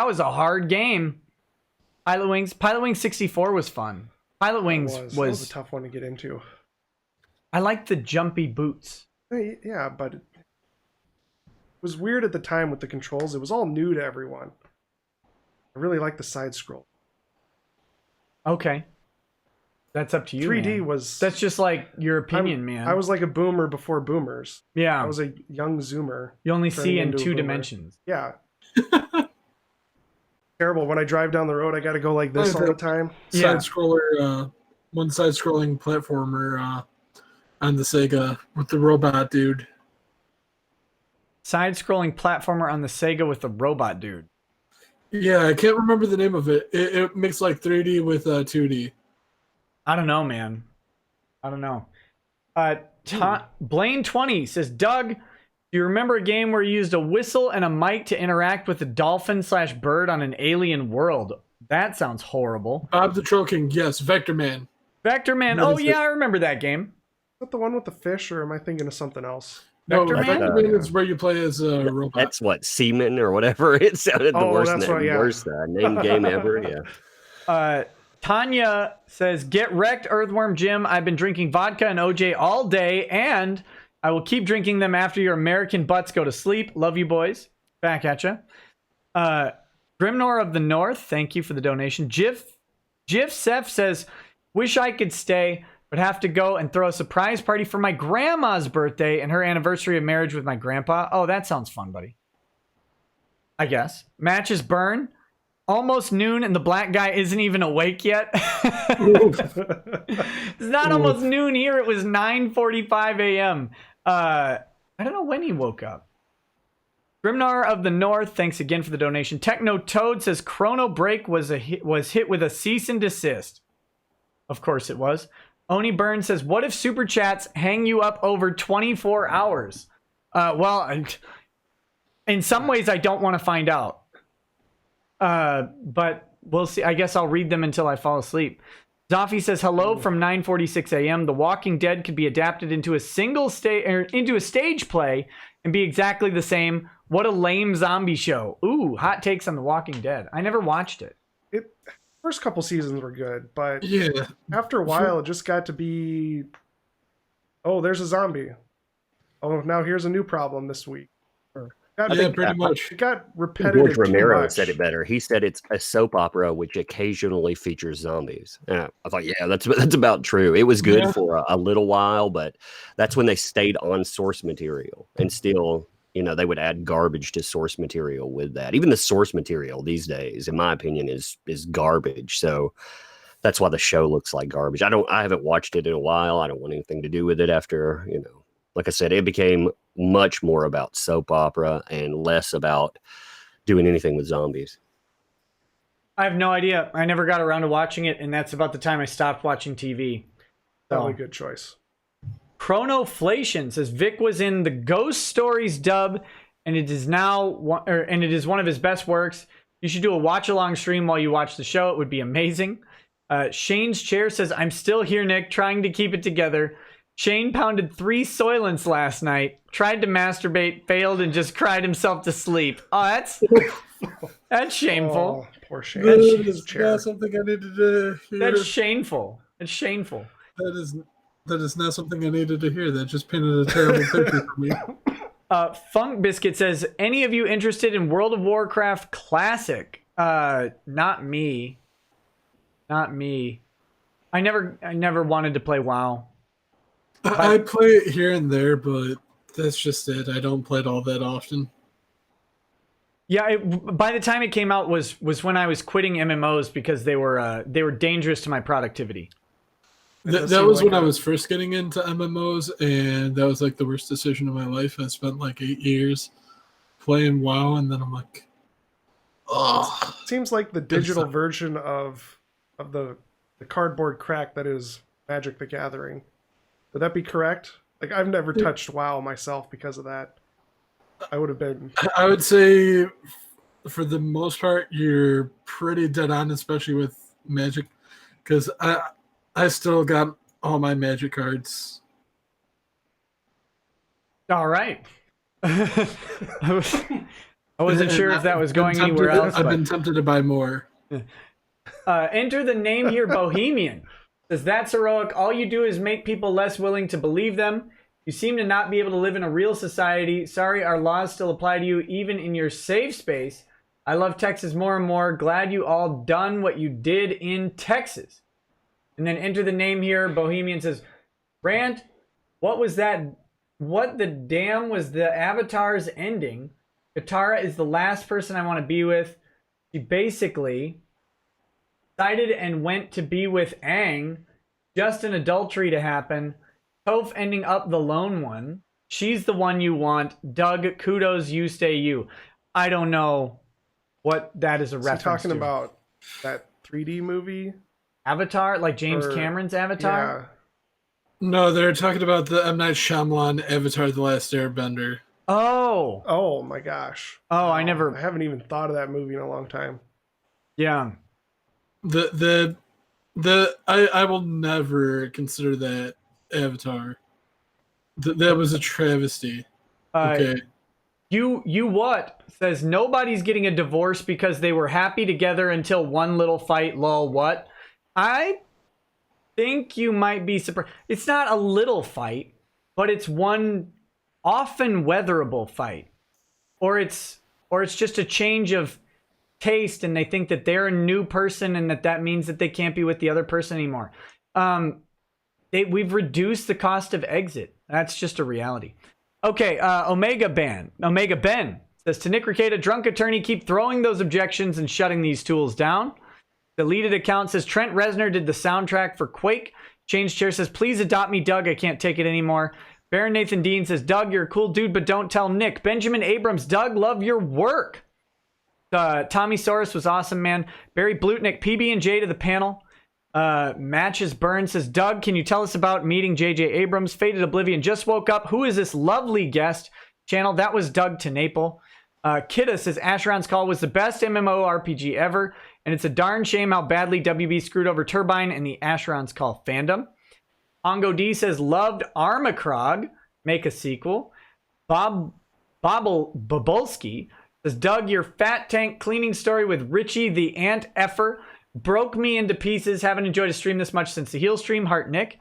was a hard game. Pilot Wings 64 was fun. Pilot Wings That was was a tough one to get into. I liked the jumpy boots. Yeah, but it was weird at the time with the controls. It was all new to everyone. I really like the side scroll. Okay. That's up to you. 3D man. was. That's just like your opinion, man. I was like a boomer before boomers. yeah. I was a young zoomer. You only turning see in into a 2 boomer. dimensions. Yeah. Terrible. When I drive down the road, I got to go like this all the time. Yeah. Side scroller, one side scrolling platformer on the Sega with the robot dude. Side-scrolling platformer on the Sega with the robot dude. Yeah, I can't remember the name of it. It mixed like 3D with 2D. I don't know, man. I don't know. Blaine20 says, "Doug, do you remember a game where you used a whistle and a mic to interact with a dolphin/bird on an alien world? That sounds horrible." Bob the Troll King, yes. Vector Man. Vector Man. What Oh is yeah, it? I remember that game. Is that the one with the fish, or am I thinking of something else? Vector no, Man? Vector Man is where you play as a robot. That's what Seaman or whatever. It sounded the Oh, worst, that's right, yeah. worst name game ever. Yeah. Tanya says, "Get wrecked, Earthworm Jim. I've been drinking vodka and OJ all day, and I will keep drinking them after your American butts go to sleep. Love you, boys. Back at ya. Grimnor of the North, thank you for the donation. Jif Sef says, wish I could stay, but have to go and throw a surprise party for my grandma's birthday and her anniversary of marriage with my grandpa. Oh, that sounds fun, buddy. I guess. Matches burn. Almost noon and the black guy isn't even awake yet. It's not almost noon here. It was 9:45 a.m. I don't know when he woke up. Grimnar of the North, thanks again for the donation. Techno Toad says Chrono Break was hit with a cease and desist. Of course it was. Oni Burn says, what if super chats hang you up over 24 hours? Well, in some ways I don't want to find out. But we'll see. I guess I'll read them until I fall asleep. Zoffy says, hello from 9:46 a.m. The Walking Dead could be adapted into a stage play and be exactly the same. What a lame zombie show. Ooh, hot takes on The Walking Dead. I never watched it. First couple seasons were good, but Yeah. after a while, it just got to be, oh, there's a zombie. Oh, now here's a new problem this week. Yeah, pretty much. It got repetitive. George too Romero much. said it better. He said it's a soap opera which occasionally features zombies. And I thought, yeah, that's about true. It was good for a little while, but that's when they stayed on source material. And still, they would add garbage to source material with that. Even the source material these days, in my opinion, is garbage. So that's why the show looks like garbage. I haven't watched it in a while. I don't want anything to do with it after, like I said, it became much more about soap opera and less about doing anything with zombies. I have no idea. I never got around to watching it, and that's about the time I stopped watching TV. Probably a good choice. Chronoflation says Vic was in the Ghost Stories dub, and it is one of his best works. You should do a watch along stream while you watch the show. It would be amazing. Shane's Chair says, I'm still here, Nick, trying to keep it together. Shane pounded 3 Soylents last night, tried to masturbate, failed, and just cried himself to sleep. Oh, that's shameful. Oh, poor Shane. That Shane's is chair. not something I needed to hear. That's shameful. It's shameful. That is not something I needed to hear. That just painted a terrible picture for me. Funk Biscuit says, any of you interested in World of Warcraft Classic? Not me. Not me. I never wanted to play WoW. I play it here and there, but that's just it. I don't play it all that often. Yeah, by the time it came out was when I was quitting MMOs because they were dangerous to my productivity. That was when I was first getting into MMOs, and that was like the worst decision of my life. I spent like 8 years playing WoW, and then I'm like, oh. Seems like the digital version of the cardboard crack that is Magic the Gathering. Would that be correct? Like, I've never touched WoW myself because of that. I would have been... I would say, for the most part, you're pretty dead on, especially with Magic, because I still got all my Magic cards. All right. I wasn't sure if that was going anywhere else. I've been tempted to buy more. Enter the name here, Bohemian. Says, that's heroic. All you do is make people less willing to believe them. You seem to not be able to live in a real society. Sorry, our laws still apply to you, even in your safe space. I love Texas more and more. Glad you all done what you did in Texas. And then enter the name here. Bohemian says, Rand, what was that? What the damn was the Avatar's ending? Katara is the last person I want to be with. She basically decided and went to be with Aang. Just an adultery to happen. Toph ending up the lone one. She's the one you want. Doug, kudos, you stay you. I don't know what that is a reference to. Talking about that 3D movie? Avatar? Like James Cameron's Avatar? Yeah. No, they're talking about the M. Night Shyamalan Avatar: The Last Airbender. Oh my gosh. Oh, I haven't even thought of that movie in a long time. Yeah. I will never consider that Avatar. That was a travesty. Okay. You what? Says nobody's getting a divorce because they were happy together until one little fight. Lol. What? I think you might be surprised. It's not a little fight, but it's one often weatherable fight, or it's just a change of taste and they think that they're a new person and that means that they can't be with the other person anymore. We've reduced the cost of exit. That's just a reality. Okay, Omega Ben says, to Nick Rekieta, drunk attorney, keep throwing those objections and shutting these tools down. Deleted account says, Trent Reznor did the soundtrack for Quake. Change Chair says, please adopt me, Doug. I can't take it anymore. Baron Nathan Dean says, Doug, you're a cool dude, but don't tell Nick. Benjamin Abrams, Doug, love your work. Tommy Soros was awesome, man. Barry Blutnick, PB&J to the panel. Matches Burns says, Doug, can you tell us about meeting JJ Abrams? Faded Oblivion just woke up. Who is this lovely guest? Channel, that was Doug Tenaple. Kidda says, Asheron's Call was the best MMORPG ever, and it's a darn shame how badly WB screwed over Turbine and the Asheron's Call fandom. Ongo D says, loved Armacrog. Make a sequel. Bobulski says, Doug, your fat tank cleaning story with Richie the Ant Effer broke me into pieces. Haven't enjoyed a stream this much since the heel stream. Heart Nick.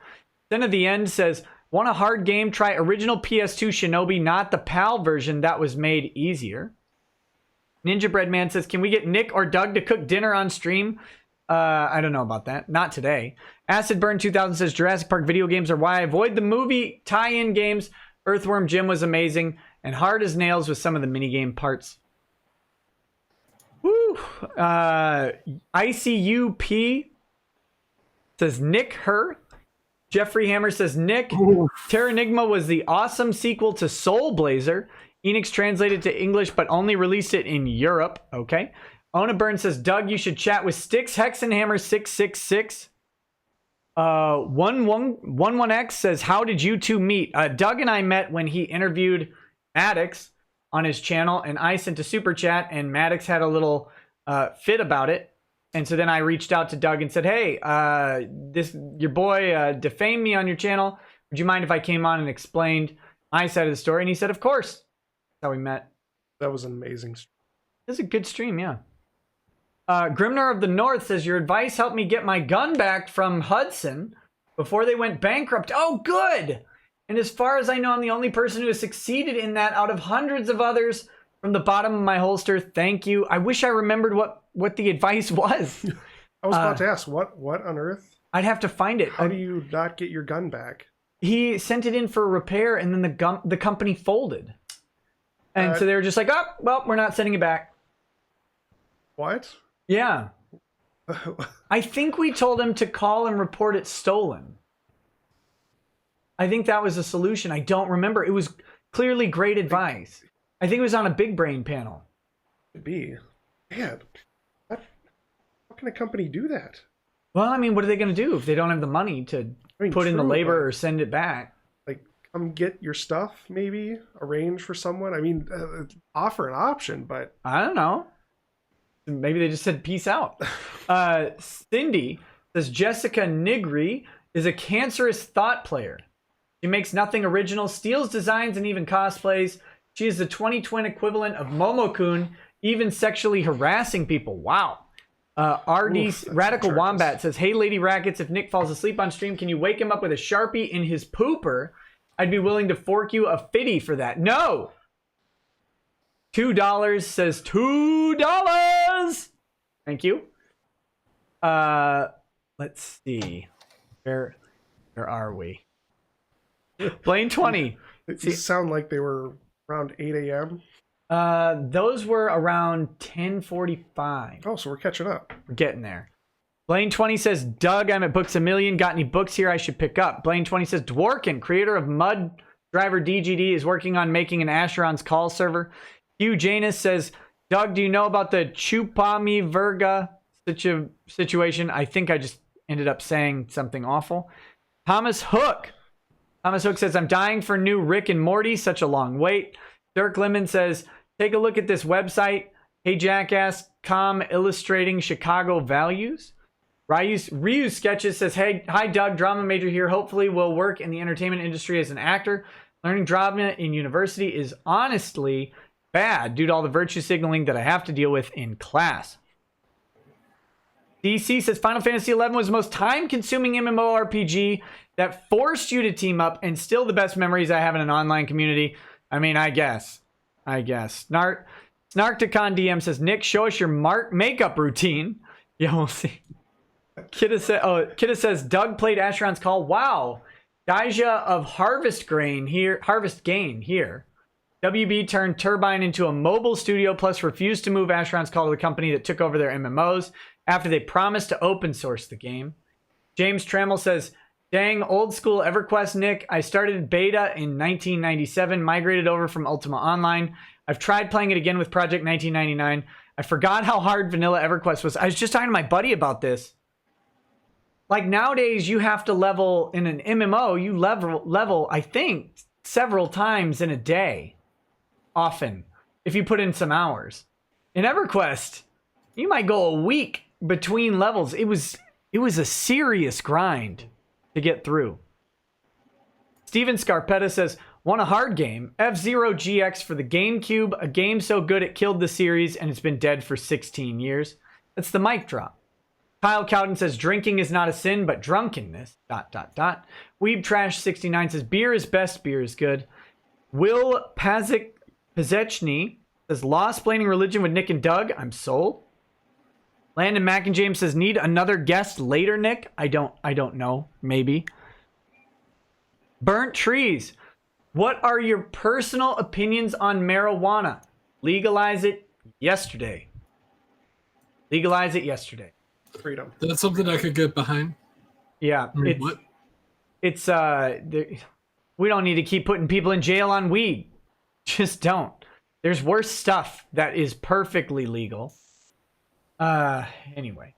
Then at the end says, want a hard game? Try original PS2 Shinobi, not the PAL version that was made easier. Ninja Bread Man says, can we get Nick or Doug to cook dinner on stream? I don't know about that. Not today. Acid Burn 2000 says, Jurassic Park video games are why I avoid the movie tie-in games. Earthworm Jim was amazing and hard as nails with some of the minigame parts. Woo! ICUP says Nick her. Jeffrey Hammer says Nick. Terranigma was the awesome sequel to Soul Blazer. Enix translated to English but only released it in Europe. Okay. Ona Burn says, Doug, you should chat with Styx Hexenhammer 666. 11X says, how did you two meet? Doug and I met when he interviewed Maddox on his channel, and I sent a super chat, and Maddox had a little fit about it. And so then I reached out to Doug and said, hey, your boy defamed me on your channel. Would you mind if I came on and explained my side of the story? And he said, of course. That's how we met. That was an amazing stream. It was a good stream, yeah. Grimnar of the North says, your advice helped me get my gun back from Hudson before they went bankrupt. Oh, good. And as far as I know, I'm the only person who has succeeded in that out of hundreds of others from the bottom of my holster. Thank you. I wish I remembered what the advice was. I was about to ask, what on earth? I'd have to find it. How do you not get your gun back? He sent it in for repair, and then the company folded. And so they were just like, oh, well, we're not sending it back. What? Yeah. I think we told him to call and report it stolen. I think that was a solution. I don't remember. It was clearly great advice. I think it was on a Big Brain panel. Could be. Man, how can a company do that? Well, I mean, what are they going to do if they don't have the money to put in the labor or send it back? Like, come get your stuff, maybe? Arrange for someone? I mean, offer an option, but... I don't know. Maybe they just said peace out. Cindy says, Jessica Nigri is a cancerous thought player. She makes nothing original, steals designs, and even cosplays. She is the 2020 equivalent of Momokun, even sexually harassing people. Wow. RD Radical Wombat says, hey, Lady Rackets, if Nick falls asleep on stream, can you wake him up with a Sharpie in his pooper? I'd be willing to fork you a fitty for that. No! $2 says $2. Thank you. Let's see. Where are we? Blaine 20. It sound like they were around 8 a.m. Those were around 10:45. Oh, so we're catching up. We're getting there. Blaine 20 says, Doug, I'm at Books A Million. Got any books here I should pick up? Blaine 20 says, Dworkin, creator of Mud Driver DGD, is working on making an Asheron's Call server. Hugh Janus says, Doug, do you know about the Chupami Verga situation? I think I just ended up saying something awful. Thomas Hook says, I'm dying for new Rick and Morty. Such a long wait. Dirk Lemon says, take a look at this website. Hey, Jackass, illustrating Chicago values. Ryu Sketches says, hey, hi, Doug, drama major here. Hopefully will work in the entertainment industry as an actor. Learning drama in university is honestly bad due to all the virtue signaling that I have to deal with in class. DC says Final Fantasy XI was the most time-consuming MMORPG that forced you to team up, and still the best memories I have in an online community. I mean, I guess. Snarkticon DM says, Nick, show us your makeup routine. Yeah, we'll see. Kidda says, Doug played Asheron's Call. Wow. Daija of Harvest Gain here. WB turned Turbine into a mobile studio, plus refused to move Asheron's Call to the company that took over their MMOs after they promised to open source the game. James Trammell says, dang, old school EverQuest, Nick. I started beta in 1997, migrated over from Ultima Online. I've tried playing it again with Project 1999. I forgot how hard vanilla EverQuest was. I was just talking to my buddy about this. Like nowadays, you have to level in an MMO. You level, I think, several times in a day. Often, if you put in some hours. In EverQuest, you might go a week between levels. It was a serious grind to get through. Steven Scarpetta says, want a hard game? F-Zero GX for the GameCube, a game so good it killed the series and it's been dead for 16 years. That's the mic drop. Kyle Cowden says, drinking is not a sin, but drunkenness, ... Weeb Trash 69 says, beer is best, beer is good. Will Pazechny says, lawsplaining religion with Nick and Doug. I'm sold. Landon Mackinjames says, need another guest later, Nick? I don't know. Maybe. Burnt Trees. What are your personal opinions on marijuana? Legalize it yesterday. Freedom. That's something I could get behind. Yeah. It's we don't need to keep putting people in jail on weed. Just don't. There's worse stuff that is perfectly legal. Anyway.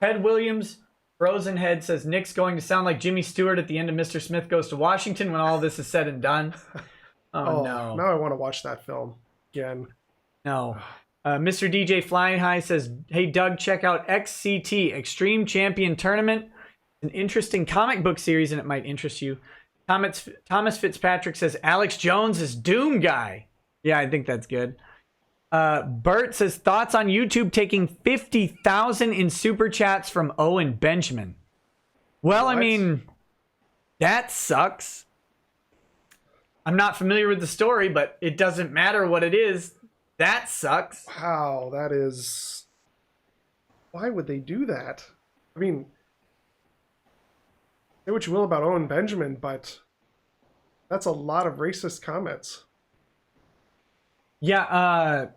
Ted Williams, Frozen Head says, Nick's going to sound like Jimmy Stewart at the end of Mr. Smith Goes to Washington when all this is said and done. Oh no. Now I want to watch that film again. No. Mr. DJ Flying High says, hey, Doug, check out XCT, Extreme Champion Tournament. An interesting comic book series, and it might interest you. Thomas Fitzpatrick says, Alex Jones is Doom Guy. Yeah, I think that's good. Bert says, thoughts on YouTube taking 50,000 in super chats from Owen Benjamin. Well, what? I mean, that sucks. I'm not familiar with the story, but it doesn't matter what it is. That sucks. Wow, that is... Why would they do that? I mean, say what you will about Owen Benjamin, but that's a lot of racist comments. Yeah,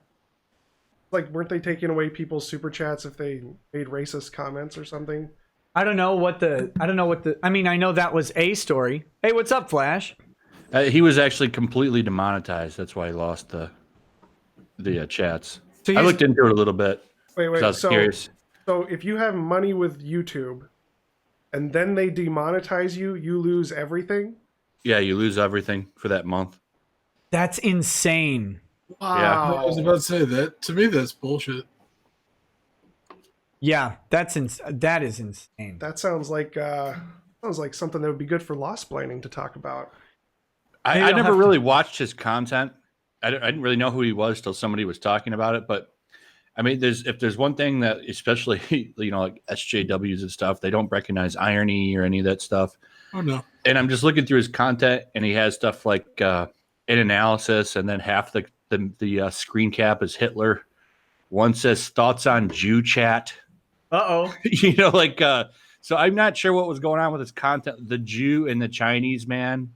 like, weren't they taking away people's super chats if they made racist comments or something? I don't know what the... I mean, I know that was a story. Hey, what's up, Flash? He was actually completely demonetized. That's why he lost the chats. So I looked into it a little bit. Wait. I was curious. So if you have money with YouTube and then they demonetize you, you lose everything? Yeah, you lose everything for that month. That's insane. Wow. Yeah, I was about to say that. To me, that's bullshit. Yeah, that is insane. That sounds like something that would be good for lawsplaining to talk about. I never really watched his content. I didn't really know who he was till somebody was talking about it. But I mean, if there's one thing that, especially like SJWs and stuff, they don't recognize irony or any of that stuff. Oh no! And I'm just looking through his content, and he has stuff like an analysis, and then half the screen cap is Hitler. One says thoughts on Jew chat. Uh-oh. So I'm not sure what was going on with his content, the Jew and the Chinese man.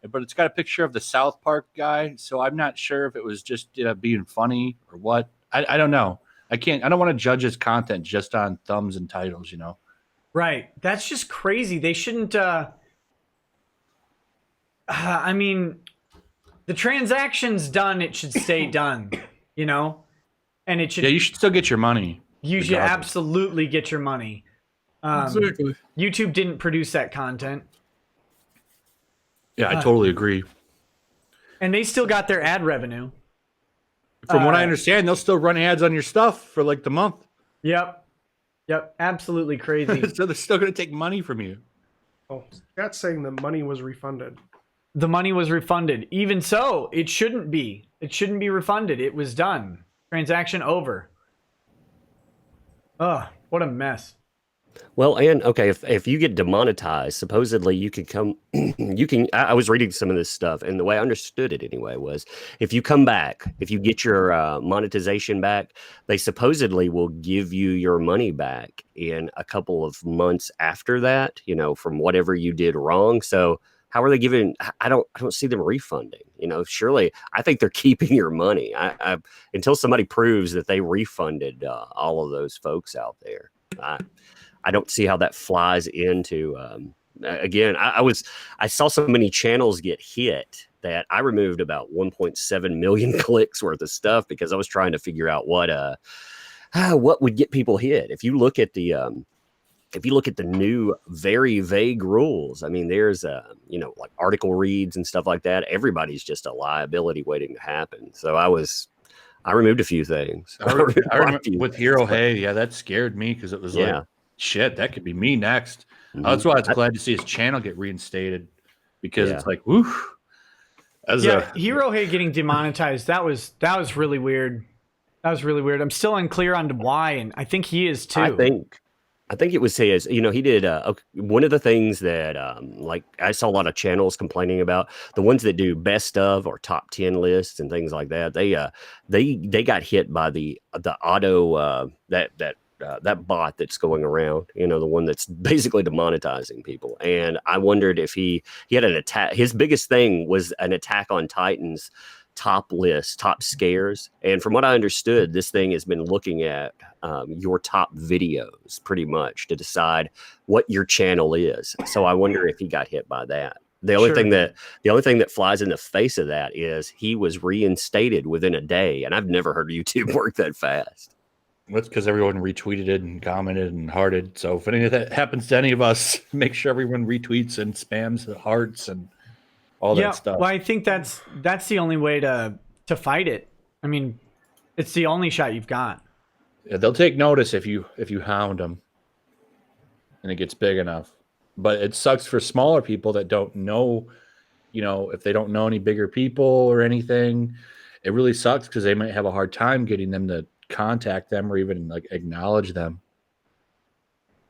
But it's got a picture of the South Park guy, so I'm not sure if it was just being funny or what. I don't know. I don't want to judge his content just on thumbs and titles, Right. That's just crazy. They shouldn't. I mean, the transaction's done. It should stay done. And it should. Yeah, you should still get your money. You should absolutely get your money. Exactly. YouTube didn't produce that content. Yeah, I totally agree. And they still got their ad revenue. From what I understand, they'll still run ads on your stuff for like the month. Yep. Absolutely crazy. So they're still going to take money from you. Oh, that's saying the money was refunded. The money was refunded. Even so, it shouldn't be. It shouldn't be refunded. It was done. Transaction over. Ugh, what a mess. Well, and okay, if you get demonetized, supposedly you can come, I was reading some of this stuff, and the way I understood it anyway was if you come back, if you get your monetization back, they supposedly will give you your money back in a couple of months after that, you know, from whatever you did wrong. So how are they giving? I don't see them refunding. You know, surely I think they're keeping your money. I until somebody proves that they refunded all of those folks out there. I don't see how that flies into. Again, I saw so many channels get hit that I removed about 1.7 million clicks worth of stuff because I was trying to figure out what would get people hit. If you look at the new very vague rules, I mean, there's you know, like article reads and stuff like that. Everybody's just a liability waiting to happen. So I removed a few things. I remember with Hero Hey, yeah, that scared me because it was like, shit, that could be me next. That's why I was glad to see his channel get reinstated because it's like, woo. Hero Hey getting demonetized, that was really weird. That was really weird. I'm still unclear on why, and I think he is too. I think it was his, you know, he did one of the things that like I saw a lot of channels complaining about, the ones that do best of or top 10 lists and things like that. They got hit by the auto that bot that's going around, you know, the one that's basically demonetizing people. And I wondered if he had an attack. His biggest thing was an Attack on Titan's top list, top scares. And from what I understood, this thing has been looking at your top videos pretty much to decide what your channel is. So I wonder if he got hit by that. The only thing that flies in the face of that is he was reinstated within a day, and I've never heard YouTube work that fast. That's because everyone retweeted it and commented and hearted. So if any of that happens to any of us, make sure everyone retweets and spams the hearts and all that stuff. Well, I think that's the only way to fight it. I mean, it's the only shot you've got. Yeah, they'll take notice if you hound them, and it gets big enough. But it sucks for smaller people that don't know, you know, if they don't know any bigger people or anything. It really sucks because they might have a hard time getting them to contact them or even like acknowledge them.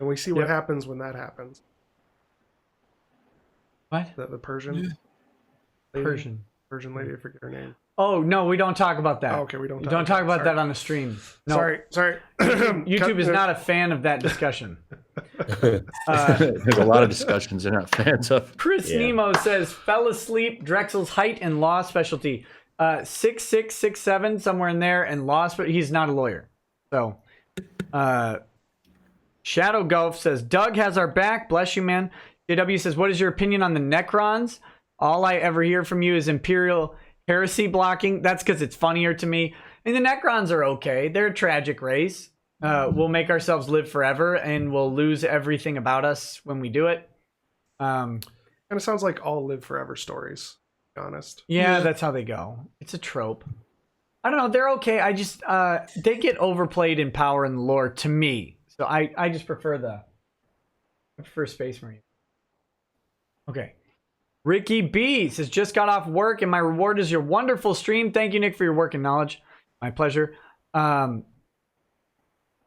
And we see what happens when that happens. What? The Persian. Yeah. Persian lady, I forget her name. Oh no, we don't talk about that. Oh, okay, we don't. Don't talk about that on the stream. No. Sorry. YouTube is not a fan of that discussion. There's a lot of discussions they're not fans of. Chris Nemo says, fell asleep. Drexel's height and law specialty, 6'6", 6'7", somewhere in there, and law. He's not a lawyer. So, Shadow Golf says, Doug has our back. Bless you, man. JW says, what is your opinion on the Necrons? All I ever hear from you is Imperial heresy blocking. That's because it's funnier to me. And the Necrons are okay. They're a tragic race. We'll make ourselves live forever, and we'll lose everything about us when we do it. Kind of sounds like all live forever stories, to be honest. Yeah, that's how they go. It's a trope. I don't know. They're okay. I just they get overplayed in power and lore to me. So I just prefer Space Marine. Okay. Ricky B says, just got off work and my reward is your wonderful stream. Thank you, Nick, for your work and knowledge. My pleasure. Oh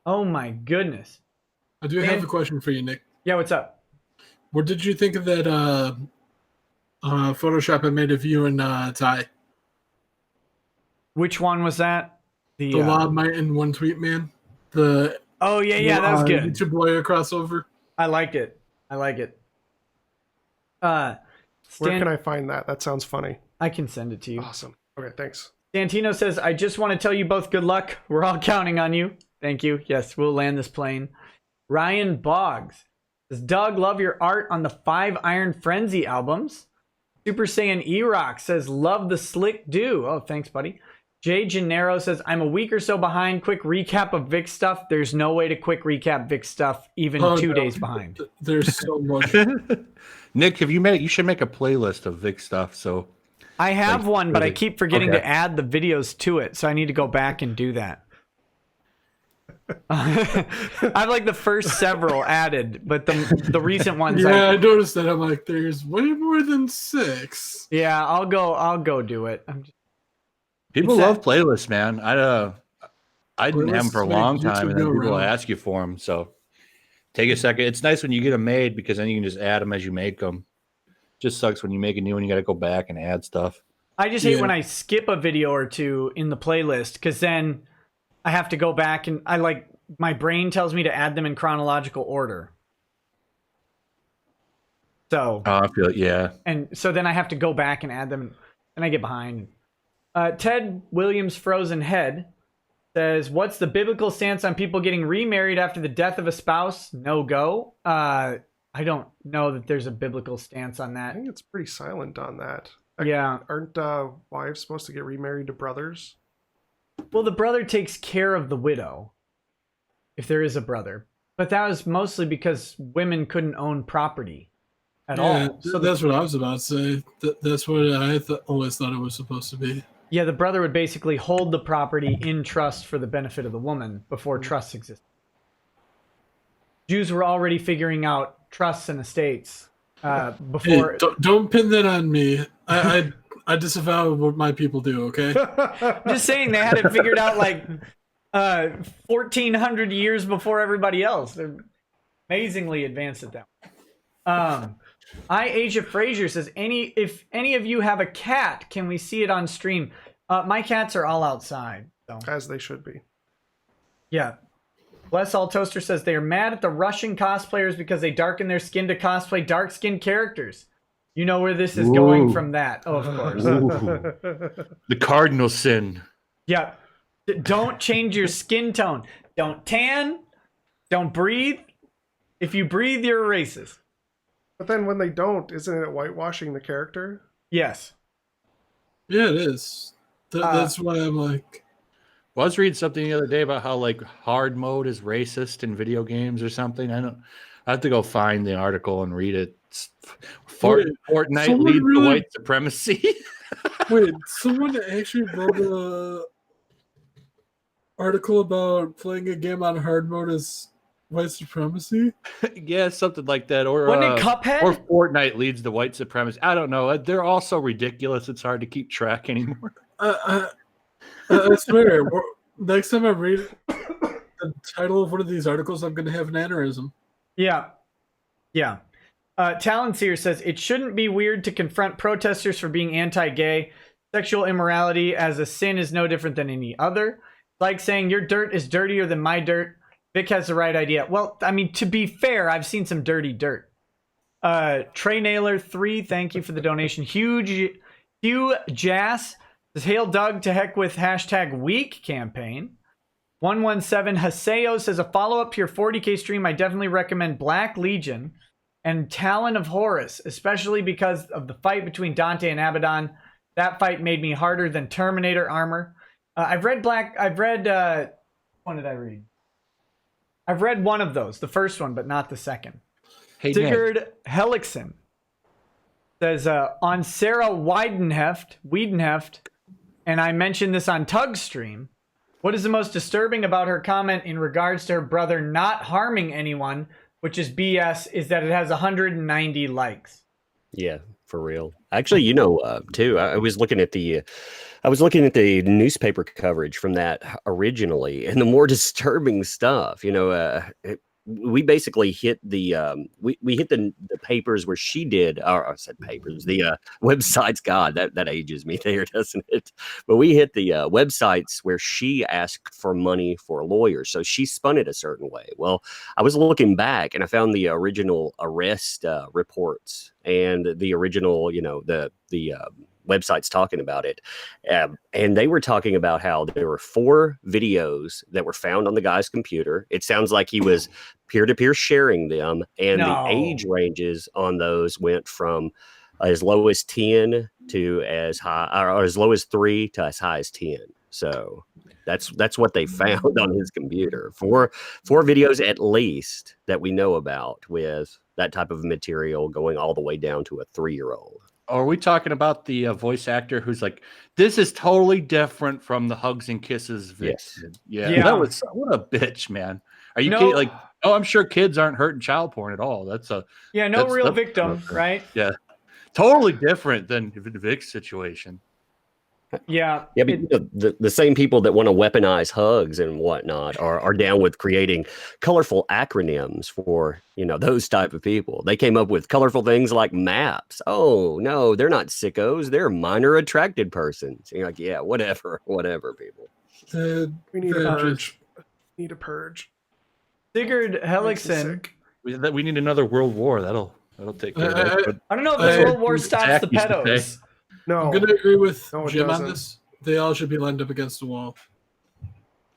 my goodness. I do have a question for you, Nick. Yeah, what's up? What did you think of that Photoshop I made of you and Ty? Which one was that? The Lob Might in One Tweet Man. That was good. YouTube lawyer crossover. I liked it. Where can I find that? That sounds funny. I can send it to you. Awesome. Okay, thanks. Santino says, I just want to tell you both good luck. We're all counting on you. Thank you. Yes, we'll land this plane. Ryan Boggs says, Doug, love your art on the 5 Iron Frenzy albums. Super Saiyan E-Rock says, love the slick do. Oh, thanks, buddy. Jay Gennaro says, I'm a week or so behind. Quick recap of Vic stuff. There's no way to quick recap Vic stuff, even 2 days behind. There's so much. Nick, you should make a playlist of Vic stuff. So I have one, but I keep forgetting to add the videos to it. So I need to go back and do that. I have like the first several added, but the recent ones. Yeah, I noticed that. I'm like, there's way more than 6. Yeah, I'll go do it. People love playlists, man. I didn't have them for a long time, and then people will ask you for them. So take a second. It's nice when you get them made because then you can just add them as you make them. Just sucks when you make a new one, you got to go back and add stuff. I just hate when I skip a video or two in the playlist because then I have to go back and my brain tells me to add them in chronological order. So I feel it, yeah. And so then I have to go back and add them, and I get behind. Ted Williams Frozen Head says, "What's the biblical stance on people getting remarried after the death of a spouse? No go." I don't know that there's a biblical stance on I that. think it's pretty silent on that. Yeah. Aren't wives supposed to get remarried to brothers? Well, the brother takes care of the widow, if there is a brother. But that was mostly because women couldn't own property at all. So that's what I was about to say. That's what I always thought it was supposed to be. Yeah, the brother would basically hold the property in trust for the benefit of the woman before trusts existed. Jews were already figuring out trusts and estates before. Hey, don't pin that on me. I disavow what my people do. Okay. I'm just saying they had it figured out 1,400 years before everybody else. They're amazingly advanced at that. Asia Frazier says, if any of you have a cat, can we see it on stream? My cats are all outside. So. As they should be. Yeah. Bless All Toaster says they are mad at the Russian cosplayers because they darken their skin to cosplay dark-skinned characters. You know where this is going from that. Oh, of course. The cardinal sin. Yeah. Don't change your skin tone. Don't tan. Don't breathe. If you breathe, you're a racist. But then when they don't, isn't it whitewashing the character? Yes. Yeah, it is. That's why I'm like... Well, I was reading something the other day about how hard mode is racist in video games or something. I have to go find the article and read it. Fortnite leads to white supremacy. Wait, someone actually wrote an article about playing a game on hard mode is white supremacy? Yeah, something like that. Or wasn't it Cuphead? Or Fortnite leads to white supremacy. I don't know. They're all so ridiculous. It's hard to keep track anymore. I swear, next time I read the title of one of these articles, I'm going to have an aneurysm. Yeah. Yeah. Talonseer says, it shouldn't be weird to confront protesters for being anti-gay. Sexual immorality as a sin is no different than any other. Like saying your dirt is dirtier than my dirt. Vic has the right idea. Well, I mean, to be fair, I've seen some dirty dirt. Trey Naylor 3, thank you for the donation. Hugh Jass says, hail Doug, to heck with #weak campaign. 117 Haseo says, a follow-up to your 40K stream, I definitely recommend Black Legion and Talon of Horus, especially because of the fight between Dante and Abaddon. That fight made me harder than Terminator armor. I've read when did I read? I've read one of those, the first one, but not the second. Hey, Sigurd Hellickson says, on Sarah Wiedenheft, and I mentioned this on Tug's stream, what is the most disturbing about her comment in regards to her brother not harming anyone, which is BS, is that it has 190 likes. Yeah, for real. Actually, too, I was looking at the newspaper coverage from that originally, and the more disturbing stuff, we basically hit the we hit the papers where she did, or I said papers, the websites. God, that ages me there, doesn't it? But we hit the websites where she asked for money for lawyers, so she spun it a certain way. Well, I was looking back and I found the original arrest reports and the original, the websites talking about it, and they were talking about how there were 4 videos that were found on the guy's computer. It sounds like he was peer-to-peer sharing them, and the age ranges on those went from as low as 10 to as high, or as low as 3 to as high as 10. So that's what they found on his computer. 4 videos at least that we know about with that type of material going all the way down to a 3-year-old. Are we talking about the voice actor who's like, this is totally different from the hugs and kisses? Yes. Yeah. That was, what a bitch, man. Are you kidding? Like, I'm sure kids aren't hurting child porn at all. That's real victim, right? Yeah. Totally different than the Vic's situation. Yeah. Yeah, but the same people that want to weaponize hugs and whatnot are down with creating colorful acronyms for, those type of people. They came up with colorful things like maps. Oh, no, they're not sickos. They're minor attracted persons. And you're like, yeah, whatever, people. We need a They're purge. Need a purge. Sigurd Makes me Hellickson. sick. We need another world war. That'll take care of it. But I don't know if this I- World War stops the Zach used to pedos. No, I'm going to agree with No, it Jim on doesn't. this. They all should be lined up against the wall.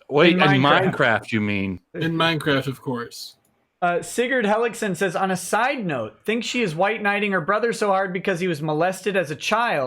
wait, In in Minecraft. Minecraft, you mean? In Minecraft, of course. Sigurd Hellickson says, on a side note, thinks she is white knighting her brother so hard because he was molested as a child.